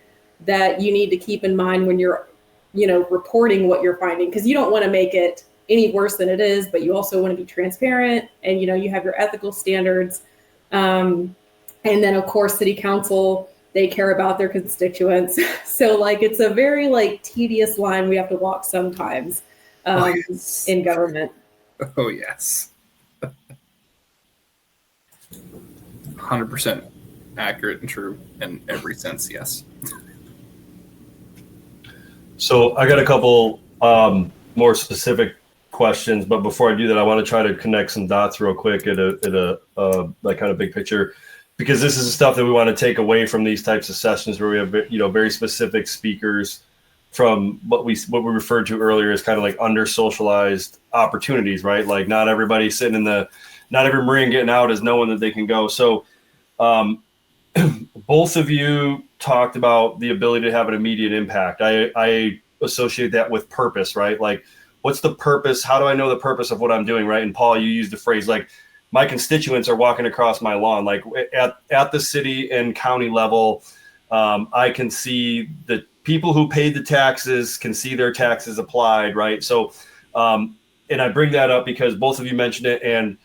that you need to keep in mind when you're, you know, reporting what you're finding, because you don't want to make it any worse than it is, but you also want to be transparent and, you know, you have your ethical standards. And then of course, city council, they care about their constituents. So like, it's a very like tedious line we have to walk sometimes Yes. in government. Oh, yes. 100% accurate and true in every sense, yes. So I got a couple more specific questions, but before I do that, I want to try to connect some dots real quick at a like kind of big picture, because this is the stuff that we want to take away from these types of sessions where we have, you know, very specific speakers from what we referred to earlier as kind of like under socialized opportunities, right? Like not everybody sitting in not every Marine getting out is knowing that they can go. So both of you talked about the ability to have an immediate impact. I associate that with purpose, right? Like, what's the purpose? How do I know the purpose of what I'm doing, right? And Paul, you used the phrase like, my constituents are walking across my lawn. Like at the city and county level, I can see the people who paid the taxes can see their taxes applied, right? So, and I bring that up because both of you mentioned it. And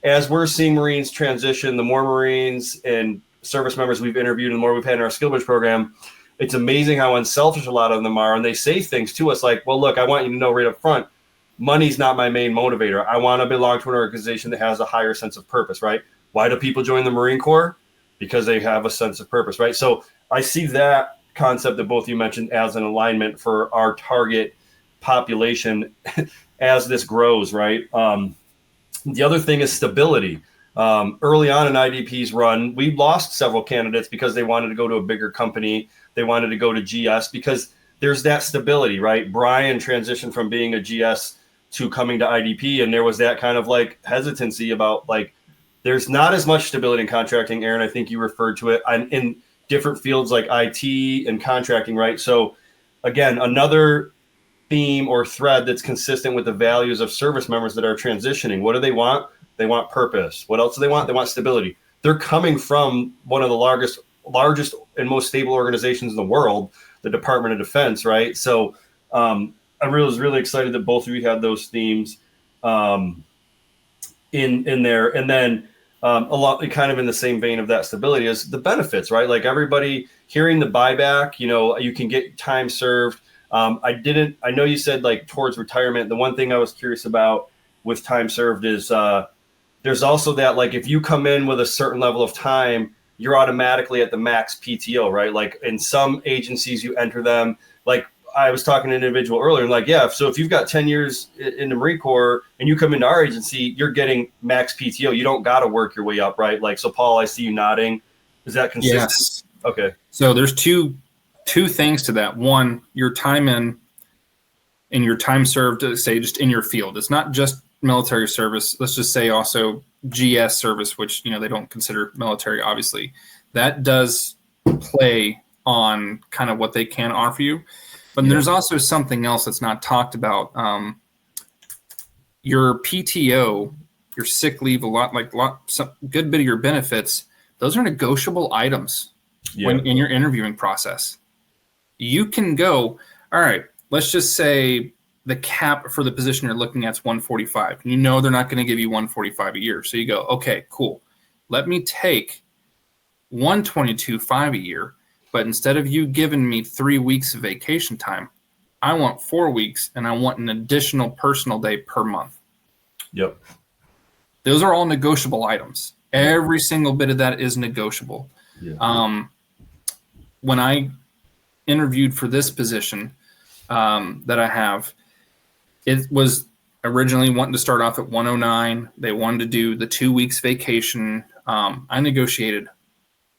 as we're seeing Marines transition, the more Marines and service members we've interviewed and the more we've had in our SkillBridge program, it's amazing how unselfish a lot of them are. And they say things to us like, well, look, I want you to know right up front, money's not my main motivator. I want to belong to an organization that has a higher sense of purpose, right? Why do people join the Marine Corps? Because they have a sense of purpose, right? So I see that concept that both of you mentioned as an alignment for our target population as this grows, right? The other thing is stability. Early on in IDP's run, we lost several candidates because they wanted to go to a bigger company. They wanted to go to GS because there's that stability, right? Brian transitioned from being a GS to coming to IDP, and there was that kind of like hesitancy about like, there's not as much stability in contracting. Aaron, I think you referred to it in different fields like IT and contracting, right? So again, another theme or thread that's consistent with the values of service members that are transitioning. What do they want? They want purpose. What else do they want? They want stability. They're coming from one of the largest and most stable organizations in the world, the Department of Defense, right? So I was really excited that both of you had those themes in there. And then a lot kind of in the same vein of that stability is the benefits, right? Like everybody hearing the buyback, you know, you can get time served. I know you said like towards retirement. The one thing I was curious about with time served is there's also that, like, if you come in with a certain level of time, you're automatically at the max PTO, right? Like in some agencies, you enter them, like I was talking to an individual earlier, like, yeah, so if you've got 10 years in the Marine Corps and you come into our agency, you're getting max PTO. You don't got to work your way up, right? Like, so Paul, I see you nodding. Is that consistent? Yes. Okay. So there's two things to that. One, your time in and your time served, say, just in your field. It's not just military service. Let's just say also GS service, which, you know, they don't consider military, obviously. That does play on kind of what they can offer you. But there's also something else that's not talked about. Your PTO, your sick leave, some good bit of your benefits, those are negotiable items when in your interviewing process. You can go, all right, let's just say the cap for the position you're looking at is 145. You know they're not going to give you 145 a year. So you go, okay, cool. Let me take 122.5 a year, but instead of you giving me 3 weeks of vacation time, I want 4 weeks and I want an additional personal day per month. Yep. Those are all negotiable items. Every single bit of that is negotiable. Yeah. When I interviewed for this position that I have, it was originally wanting to start off at 109. They wanted to do the 2 weeks vacation. I negotiated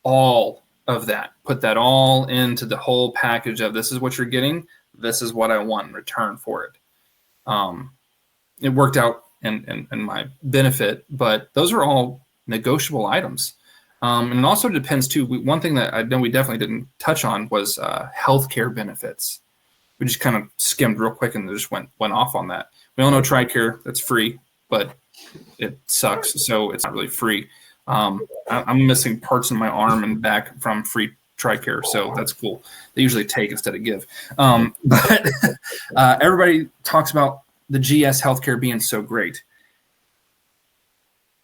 all of that, put that all into the whole package of this is what you're getting. This is what I want in return for it. It worked out in my benefit, but those are all negotiable items. And it also depends too. One thing that I know we definitely didn't touch on was healthcare benefits. We just kind of skimmed real quick and just went off on that. We all know TRICARE, that's free, but it sucks. So it's not really free. I'm missing parts in my arm and back from free TRICARE, so that's cool. They usually take instead of give. But everybody talks about the GS healthcare being so great.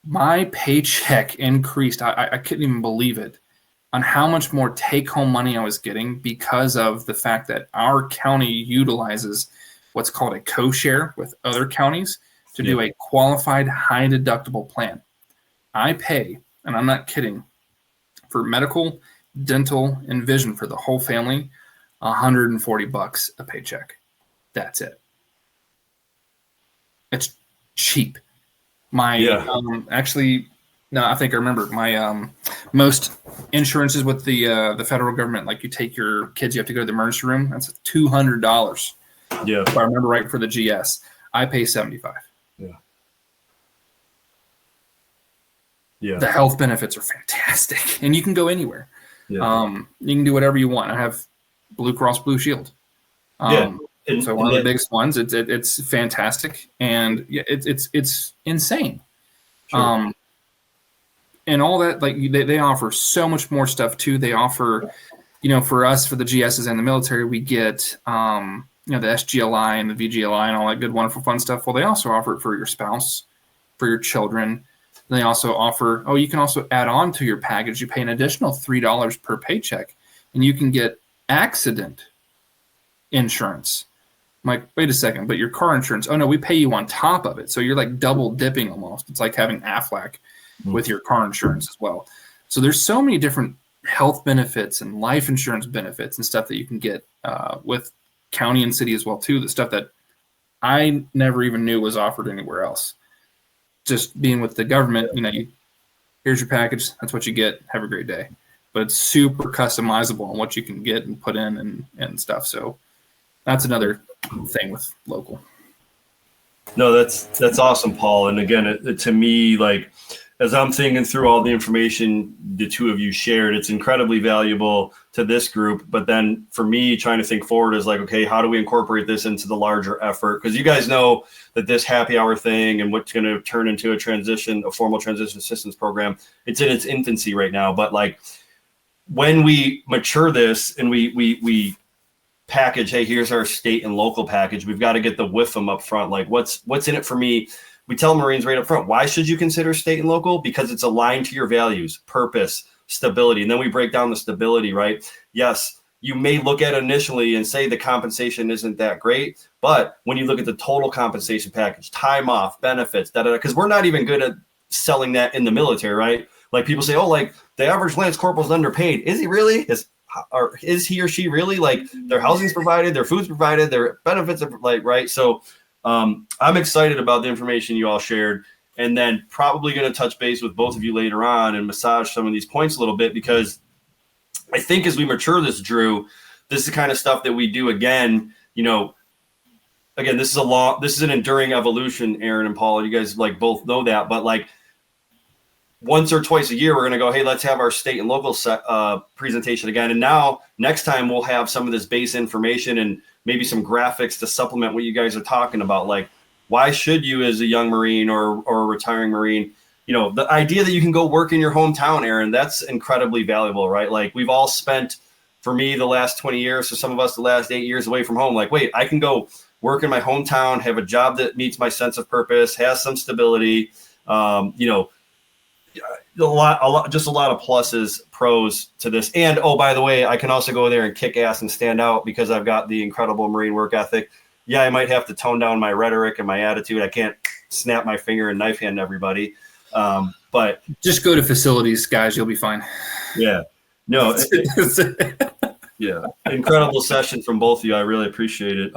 My paycheck increased. I couldn't even believe it on how much more take-home money I was getting because of the fact that our county utilizes what's called a co-share with other counties to do a qualified high-deductible plan. I pay, and I'm not kidding, for medical, dental, and vision for the whole family, $140 a paycheck. That's it. It's cheap. Actually, no, I think I remember my most insurances with the federal government. Like you take your kids, you have to go to the emergency room. That's $200. Yeah, if I remember right for the GS. I pay $75. Yeah. The health benefits are fantastic, and you can go anywhere. Yeah. You can do whatever you want. I have Blue Cross Blue Shield. So one of the biggest ones. It's fantastic, and it's insane. Sure. And all that, like they offer so much more stuff too. They offer, for us, for the GSs and the military, we get the SGLI and the VGLI and all that good, wonderful, fun stuff. Well, they also offer it for your spouse, for your children. And they also offer, you can also add on to your package. You pay an additional $3 per paycheck, and you can get accident insurance. I'm like, wait a second, but your car insurance, oh no, we pay you on top of it. So you're like double dipping almost. It's like having Aflac with your car insurance as well. So there's so many different health benefits and life insurance benefits and stuff that you can get with county and city as well too. The stuff that I never even knew was offered anywhere else. Just being with the government, here's your package. That's what you get. Have a great day. But it's super customizable on what you can get and put in and stuff. So that's another thing with local. No, that's awesome, Paul. And again, it to me, like, as I'm thinking through all the information the two of you shared, it's incredibly valuable to this group. But then for me, trying to think forward is like, okay, how do we incorporate this into the larger effort? Because you guys know that this happy hour thing and what's going to turn into a formal transition assistance program, it's in its infancy right now. But like when we mature this and we package, hey, here's our state and local package, we've got to get the WIFM up front. Like what's in it for me? We tell Marines right up front, why should you consider state and local? Because it's aligned to your values, purpose, stability. And then we break down the stability, right? Yes, you may look at initially and say the compensation isn't that great. But when you look at the total compensation package, time off, benefits, because we're not even good at selling that in the military, right? Like people say, oh, like the average Lance Corporal is underpaid. Is he really? Is he or she really? Like their housing's provided, their food's provided, their benefits are like, right? So I'm excited about the information you all shared, and then probably going to touch base with both of you later on and massage some of these points a little bit, because I think as we mature this, Drew, this is the kind of stuff that we do again, again, this is an enduring evolution, Aaron and Paul, you guys like both know that, but like once or twice a year, we're going to go, hey, let's have our state and local presentation again. And now next time we'll have some of this base information and maybe some graphics to supplement what you guys are talking about. Like, why should you as a young Marine or a retiring Marine, the idea that you can go work in your hometown, Aaron, that's incredibly valuable, right? Like we've all spent, for me, the last 20 years, for some of us, the last 8 years away from home. Like, wait, I can go work in my hometown, have a job that meets my sense of purpose, has some stability, a lot of pluses, pros to this. And oh, by the way, I can also go there and kick ass and stand out because I've got the incredible Marine work ethic. Yeah, I might have to tone down my rhetoric and my attitude. I can't snap my finger and knife hand everybody. But just go to facilities, guys. You'll be fine. Yeah. No. Yeah. Incredible session from both of you. I really appreciate it.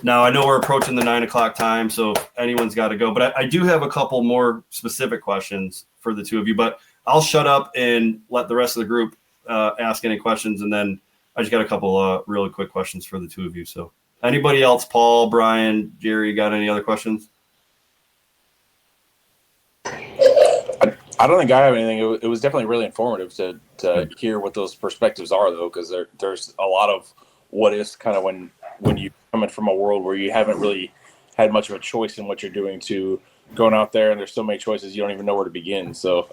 Now, I know we're approaching the 9 o'clock time, so if anyone's got to go. But I do have a couple more specific questions for the two of you. But I'll shut up and let the rest of the group ask any questions. And then I just got a couple really quick questions for the two of you. So anybody else, Paul, Brian, Jerry, got any other questions? I don't think I have anything. It was definitely really informative to hear what those perspectives are, though, because there's a lot of what is kind of when you coming from a world where you haven't really had much of a choice in what you're doing to going out there, and there's so many choices you don't even know where to begin. So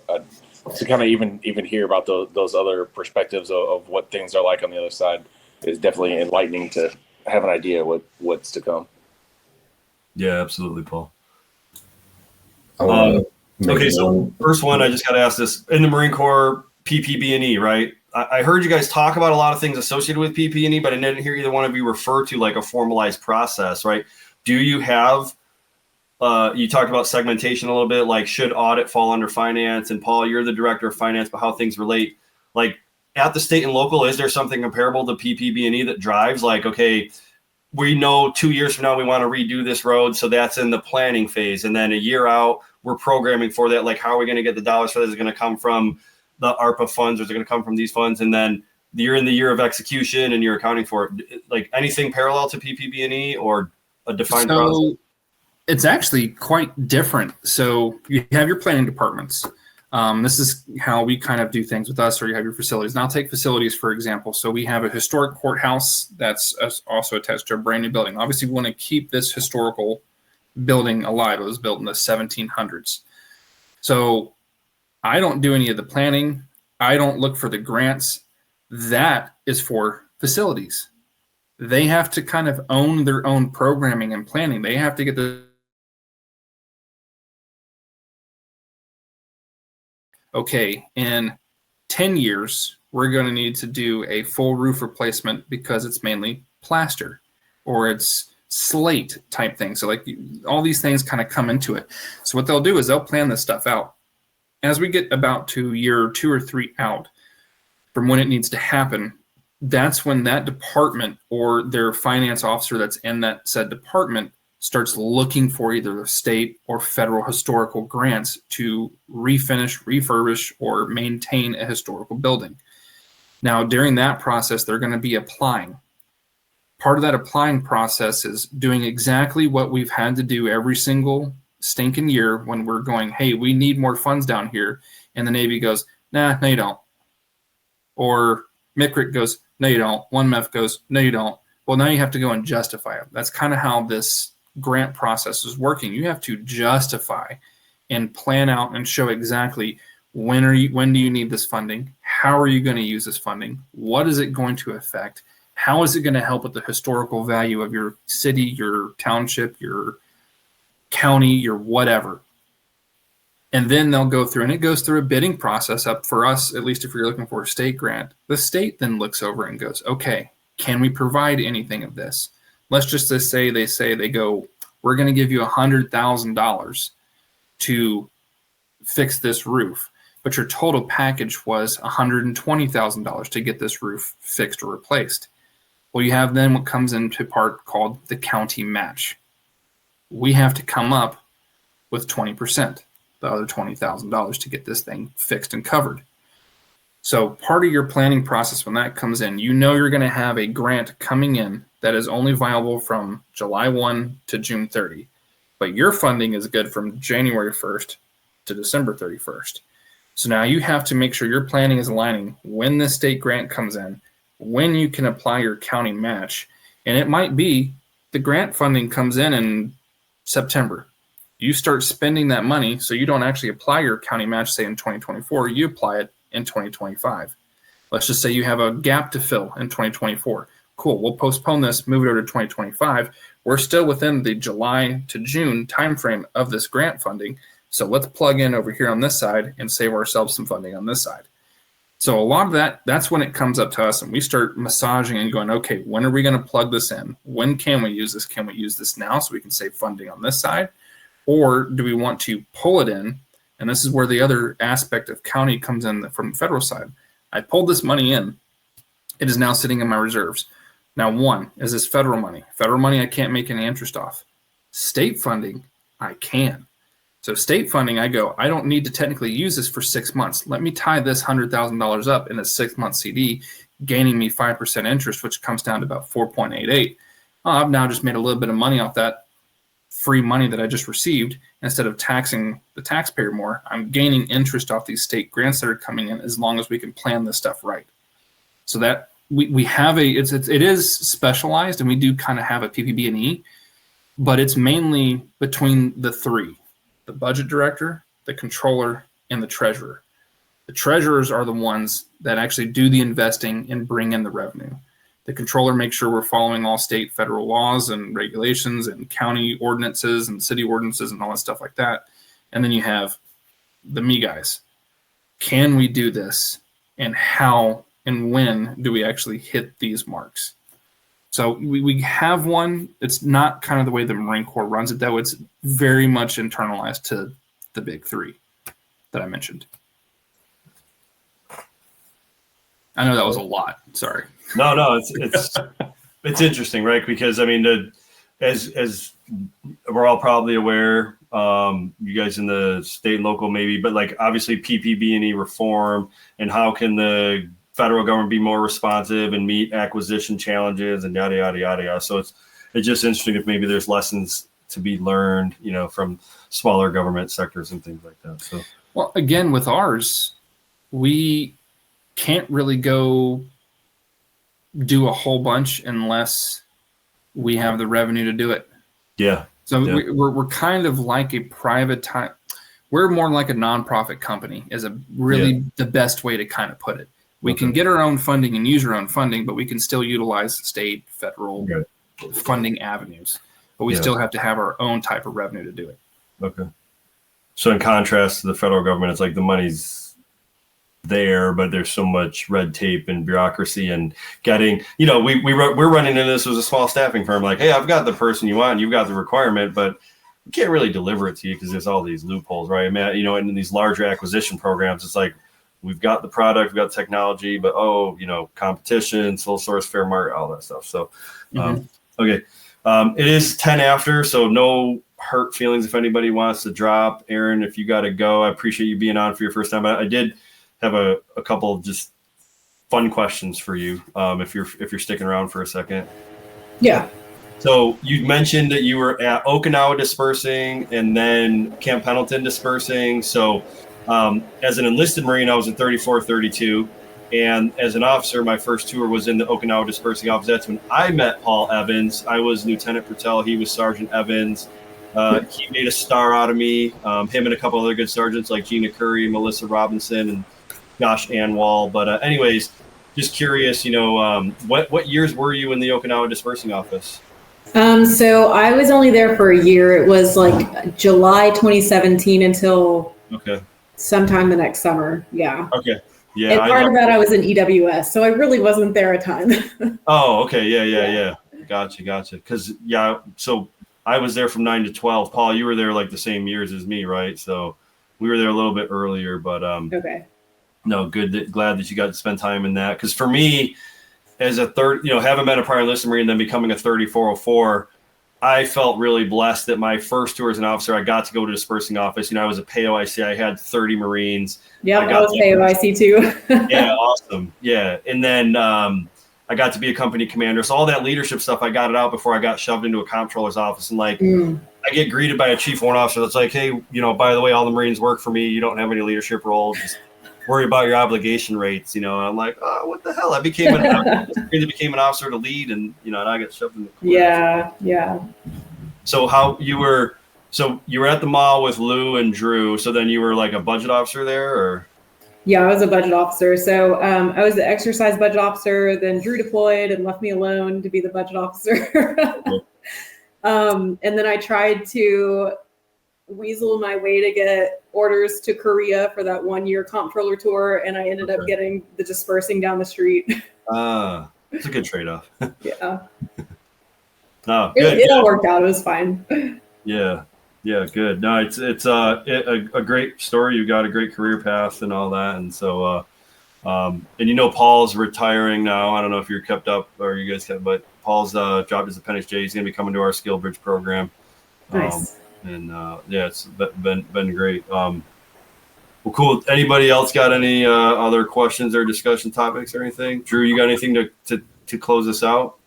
to kind of even hear about those other perspectives of what things are like on the other side is definitely enlightening to have an idea what's to come. Yeah, absolutely, Paul. Okay, so first one, I just got to ask this. In the Marine Corps, PPB&E, right? I heard you guys talk about a lot of things associated with PP&E, but I didn't hear either one of you refer to like a formalized process, right? Do you have, you talked about segmentation a little bit, like should audit fall under finance? And Paul, you're the director of finance, but how things relate, like at the state and local, is there something comparable to PPB&E that drives like, okay, we know 2 years from now we want to redo this road, so that's in the planning phase. And then a year out, we're programming for that. Like, how are we going to get the dollars for this? Is it going to come from the ARPA funds, or is it going to come from these funds? And then you're in the year of execution and you're accounting for it. Like anything parallel to PPB&E or a defined process? It's actually quite different. So you have your planning departments. This is how we kind of do things with us, or you have your facilities. And I'll take facilities, for example. So we have a historic courthouse that's also attached to a brand new building. Obviously, we want to keep this historical building alive. It was built in the 1700s. So I don't do any of the planning. I don't look for the grants. That is for facilities. They have to kind of own their own programming and planning. They have to get okay, in 10 years, we're going to need to do a full roof replacement because it's mainly plaster or it's slate type thing. So like all these things kind of come into it. So what they'll do is they'll plan this stuff out. As we get about to year 2 or 3 out from when it needs to happen, that's when that department or their finance officer that's in that said department starts looking for either the state or federal historical grants to refinish, refurbish, or maintain a historical building. Now, during that process, they're going to be applying. Part of that applying process is doing exactly what we've had to do every single stinking year when we're going, hey, we need more funds down here. And the Navy goes, nah, no, you don't. Or MCRIC goes, no, you don't. 1MEF goes, no, you don't. Well, now you have to go and justify it. That's kind of how this grant process is working. You have to justify and plan out and show exactly when do you need this funding? How are you going to use this funding? What is it going to affect? How is it going to help with the historical value of your city, your township, your county, your whatever? And then they'll go through, and it goes through a bidding process up for us, at least if you're looking for a state grant. The state then looks over and goes, okay, can we provide anything of this? Let's just say they go, we're going to give you $100,000 to fix this roof, but your total package was $120,000 to get this roof fixed or replaced. Well, you have then what comes into part called the county match. We have to come up with 20%, the other $20,000 to get this thing fixed and covered. So part of your planning process when that comes in, you know you're going to have a grant coming in that is only viable from July 1 to June 30. But your funding is good from January 1st to December 31st. So now you have to make sure your planning is aligning when the state grant comes in, when you can apply your county match. And it might be the grant funding comes in September. You start spending that money, so you don't actually apply your county match, say in 2024, you apply it in 2025. Let's just say you have a gap to fill in 2024. Cool, we'll postpone this, move it over to 2025. We're still within the July to June timeframe of this grant funding. So let's plug in over here on this side and save ourselves some funding on this side. So a lot of that's when it comes up to us and we start massaging and going, okay, when are we going to plug this in? When can we use this? Can we use this now so we can save funding on this side? Or do we want to pull it in? And this is where the other aspect of county comes in from the federal side. I pulled this money in. It is now sitting in my reserves. Now, one, is this federal money? Federal money, I can't make any interest off. State funding, I can. So state funding, I go, I don't need to technically use this for 6 months. Let me tie this $100,000 up in a 6-month CD, gaining me 5% interest, which comes down to about 4.88. I've now just made a little bit of money off that free money that I just received. Instead of taxing the taxpayer more, I'm gaining interest off these state grants that are coming in as long as we can plan this stuff right. So that we have it is specialized, and we do kind of have a PPB&E, but it's mainly between the three: the budget director, the controller, and the treasurer. The treasurers are the ones that actually do the investing and bring in the revenue. The controller makes sure we're following all state, federal laws and regulations and county ordinances and city ordinances and all that stuff like that. And then you have the me guys. Can we do this? And how and when do we actually hit these marks? So we have one. It's not kind of the way the Marine Corps runs it, though. It's very much internalized to the big three that I mentioned. I know that was a lot. Sorry. No, it's interesting, right? Because I mean, as we're all probably aware, you guys in the state and local maybe, but like obviously PPB&E reform and how can the federal government be more responsive and meet acquisition challenges and yada yada yada yada. So it's just interesting if maybe there's lessons to be learned, from smaller government sectors and things like that. So well, again, with ours, we can't really go do a whole bunch unless we have the revenue to do it. Yeah. So we're kind of like a private time. We're more like a nonprofit company is the best way to kind of put it. We can get our own funding and use our own funding, but we can still utilize state, federal funding avenues. But we still have to have our own type of revenue to do it. Okay. So in contrast to the federal government, it's like the money's there, but there's so much red tape and bureaucracy and getting, we're running into this as a small staffing firm. Like, hey, I've got the person you want, and you've got the requirement, but we can't really deliver it to you because there's all these loopholes, right? I mean, in these larger acquisition programs, it's like, we've got the product, we've got technology, but competition, sole source, fair market, all that stuff. So, okay. It is 10 after, so no hurt feelings if anybody wants to drop. Aaron, if you got to go, I appreciate you being on for your first time. I did have a couple of just fun questions for you, if you're sticking around for a second. Yeah. So you mentioned that you were at Okinawa dispersing and then Camp Pendleton dispersing. So as an enlisted Marine, I was in 34, 32. And as an officer, my first tour was in the Okinawa dispersing office. That's when I met Paul Evans. I was Lieutenant Pertell. He was Sergeant Evans. He made a star out of me. Him and a couple other good sergeants like Gina Curry, Melissa Robinson, and Josh Anwal. But anyways, just curious, what years were you in the Okinawa dispersing office? So I was only there for a year. It was like July 2017 until Okay. sometime the next summer. Yeah. Okay. Yeah. And part of that, I was in EWS, so I really wasn't there a ton. Oh, okay. Yeah. Gotcha. Because so I was there from 9 to 12. Paul, you were there like the same years as me, right? So we were there a little bit earlier, but Okay. no, glad that you got to spend time in that. Because for me, as a having been a prior enlisted Marine and then becoming a 3404, I felt really blessed that my first tour as an officer, I got to go to dispersing office. I was a POIC. I had 30 Marines. Yeah, I was POIC too. Yeah, awesome. Yeah, and then I got to be a company commander. So all that leadership stuff, I got it out before I got shoved into a comptroller's office. And I get greeted by a chief warrant officer that's like, hey, by the way, all the Marines work for me. You don't have any leadership role. Just worry about your obligation rates. And I'm like, oh, what the hell? I became an officer to lead, and and I got shoved in the corner. Yeah. So you were at the mall with Lou and Drew. So then you were like a budget officer there, or? Yeah, I was a budget officer. So I was the exercise budget officer. Then Drew deployed and left me alone to be the budget officer. And then I tried to weasel my way to get orders to Korea for that 1-year comptroller tour, and I ended up getting the dispersing down the street. It's a good trade-off. Yeah. No, it all worked out. It was fine. Yeah, good. No, it's a great story. You got a great career path and all that, and so and Paul's retiring now. I don't know if you're kept up or you guys kept, but Paul's job as appendix J. He's going to be coming to our Skill Bridge program. Nice. And it's been great. Well, cool. Anybody else got any other questions or discussion topics or anything? Drew, you got anything to close this out?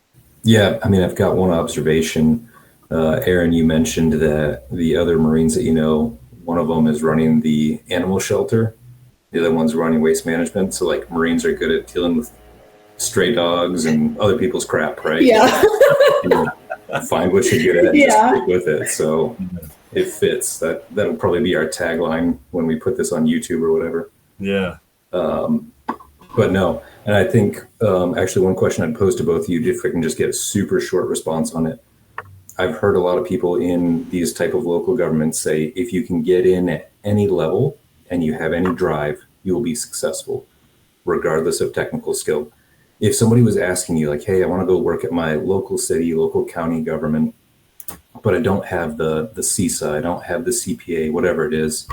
Yeah, I've got one observation. Aaron, you mentioned that the other Marines that one of them is running the animal shelter. The other one's running waste management. So like Marines are good at dealing with stray dogs and other people's crap, right? Yeah. Find what you're good at and Yeah. just stick with it. So it fits. That'll probably be our tagline when we put this on YouTube or whatever. Yeah. But no, and I think actually one question I'd pose to both of you, if I can just get a super short response on it. I've heard a lot of people in these type of local governments say, if you can get in at any level and you have any drive, you will be successful, regardless of technical skill. If somebody was asking you like, hey, I want to go work at my local city, local county government, but I don't have the CISA, I don't have the CPA, whatever it is,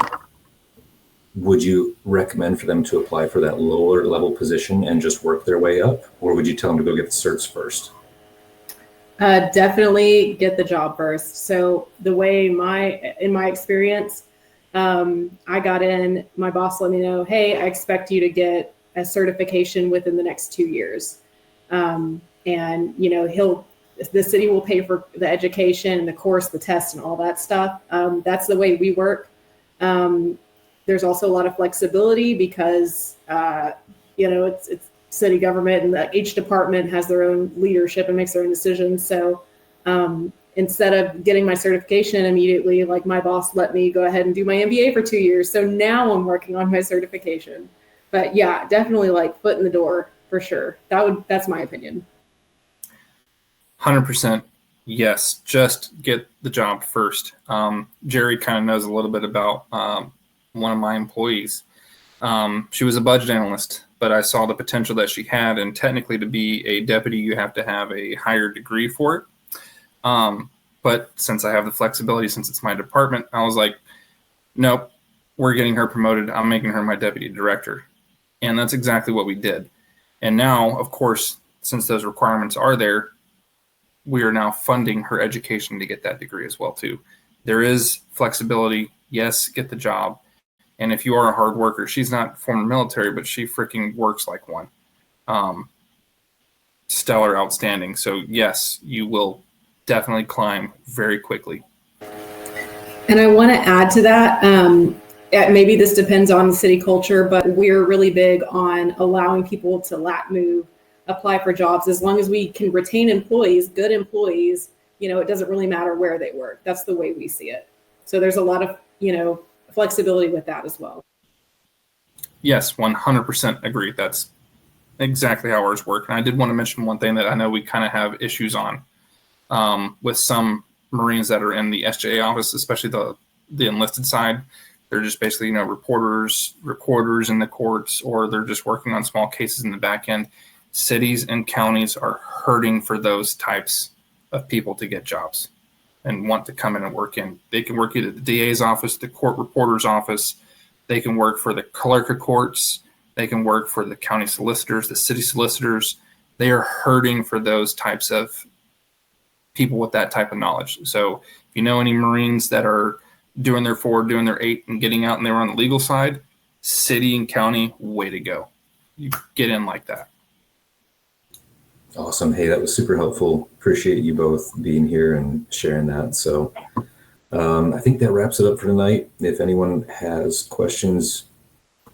would you recommend for them to apply for that lower level position and just work their way up? Or would you tell them to go get the certs first? Definitely get the job first. So the way in my experience, I got in, my boss let me know, hey, I expect you to get a certification within the next 2 years. And the city will pay for the education, the course, the test, and all that stuff. That's the way we work. There's also a lot of flexibility because, it's city government, and each department has their own leadership and makes their own decisions. So instead of getting my certification immediately, like my boss let me go ahead and do my MBA for 2 years. So now I'm working on my certification. But yeah, definitely like foot in the door for sure. That's my opinion. 100% yes. Just get the job first. Jerry kind of knows a little bit about one of my employees. She was a budget analyst, but I saw the potential that she had, and technically to be a deputy, you have to have a higher degree for it. But since I have the flexibility, since it's my department, I was like, nope, we're getting her promoted. I'm making her my deputy director. And that's exactly what we did. And now, of course, since those requirements are there, we are now funding her education to get that degree as well, too. There is flexibility. Yes, get the job. And if you are a hard worker, she's not former military, but she freaking works like one. Stellar, outstanding. So yes, you will definitely climb very quickly. And I want to add to that, maybe this depends on the city culture, but we're really big on allowing people to lat move, apply for jobs. As long as we can retain employees, good employees, it doesn't really matter where they work. That's the way we see it. So there's a lot of, flexibility with that as well. Yes, 100% agree. That's exactly how ours work. And I did want to mention one thing that I know we kind of have issues on with some Marines that are in the SJA office, especially the enlisted side. they're just basically, recorders in the courts, or they're just working on small cases in the back end. Cities and counties are hurting for those types of people to get jobs and want to come in and work in. They can work either at the DA's office, the court reporter's office. They can work for the clerk of courts. They can work for the county solicitors, the city solicitors. They are hurting for those types of people with that type of knowledge. So if you know any Marines that are doing their 4, doing their 8, and getting out and they were on the legal side, city and county, way to go. You get in like that. Awesome. Hey, that was super helpful. Appreciate you both being here and sharing that. So I think that wraps it up for tonight. If anyone has questions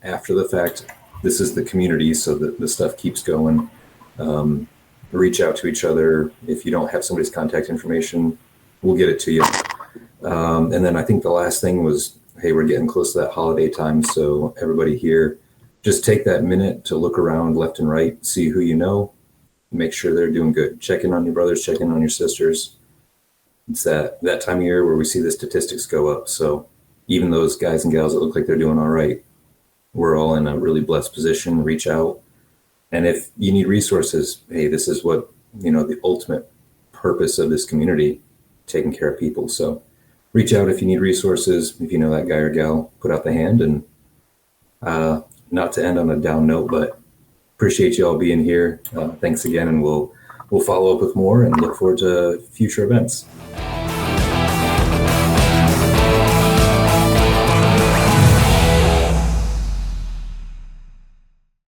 after the fact, this is the community, so that the stuff keeps going. Reach out to each other. If you don't have somebody's contact information, we'll get it to you. And then I think the last thing was, hey, we're getting close to that holiday time. So everybody here, just take that minute to look around left and right, see who you know, make sure they're doing good. Check in on your brothers, check in on your sisters. It's that time of year where we see the statistics go up. So even those guys and gals that look like they're doing all right, we're all in a really blessed position. Reach out. And if you need resources, hey, this is what, the ultimate purpose of this community, taking care of people. So reach out if you need resources. If you know that guy or gal, put out the hand. And not to end on a down note, but appreciate you all being here. Thanks again. And we'll follow up with more and look forward to future events.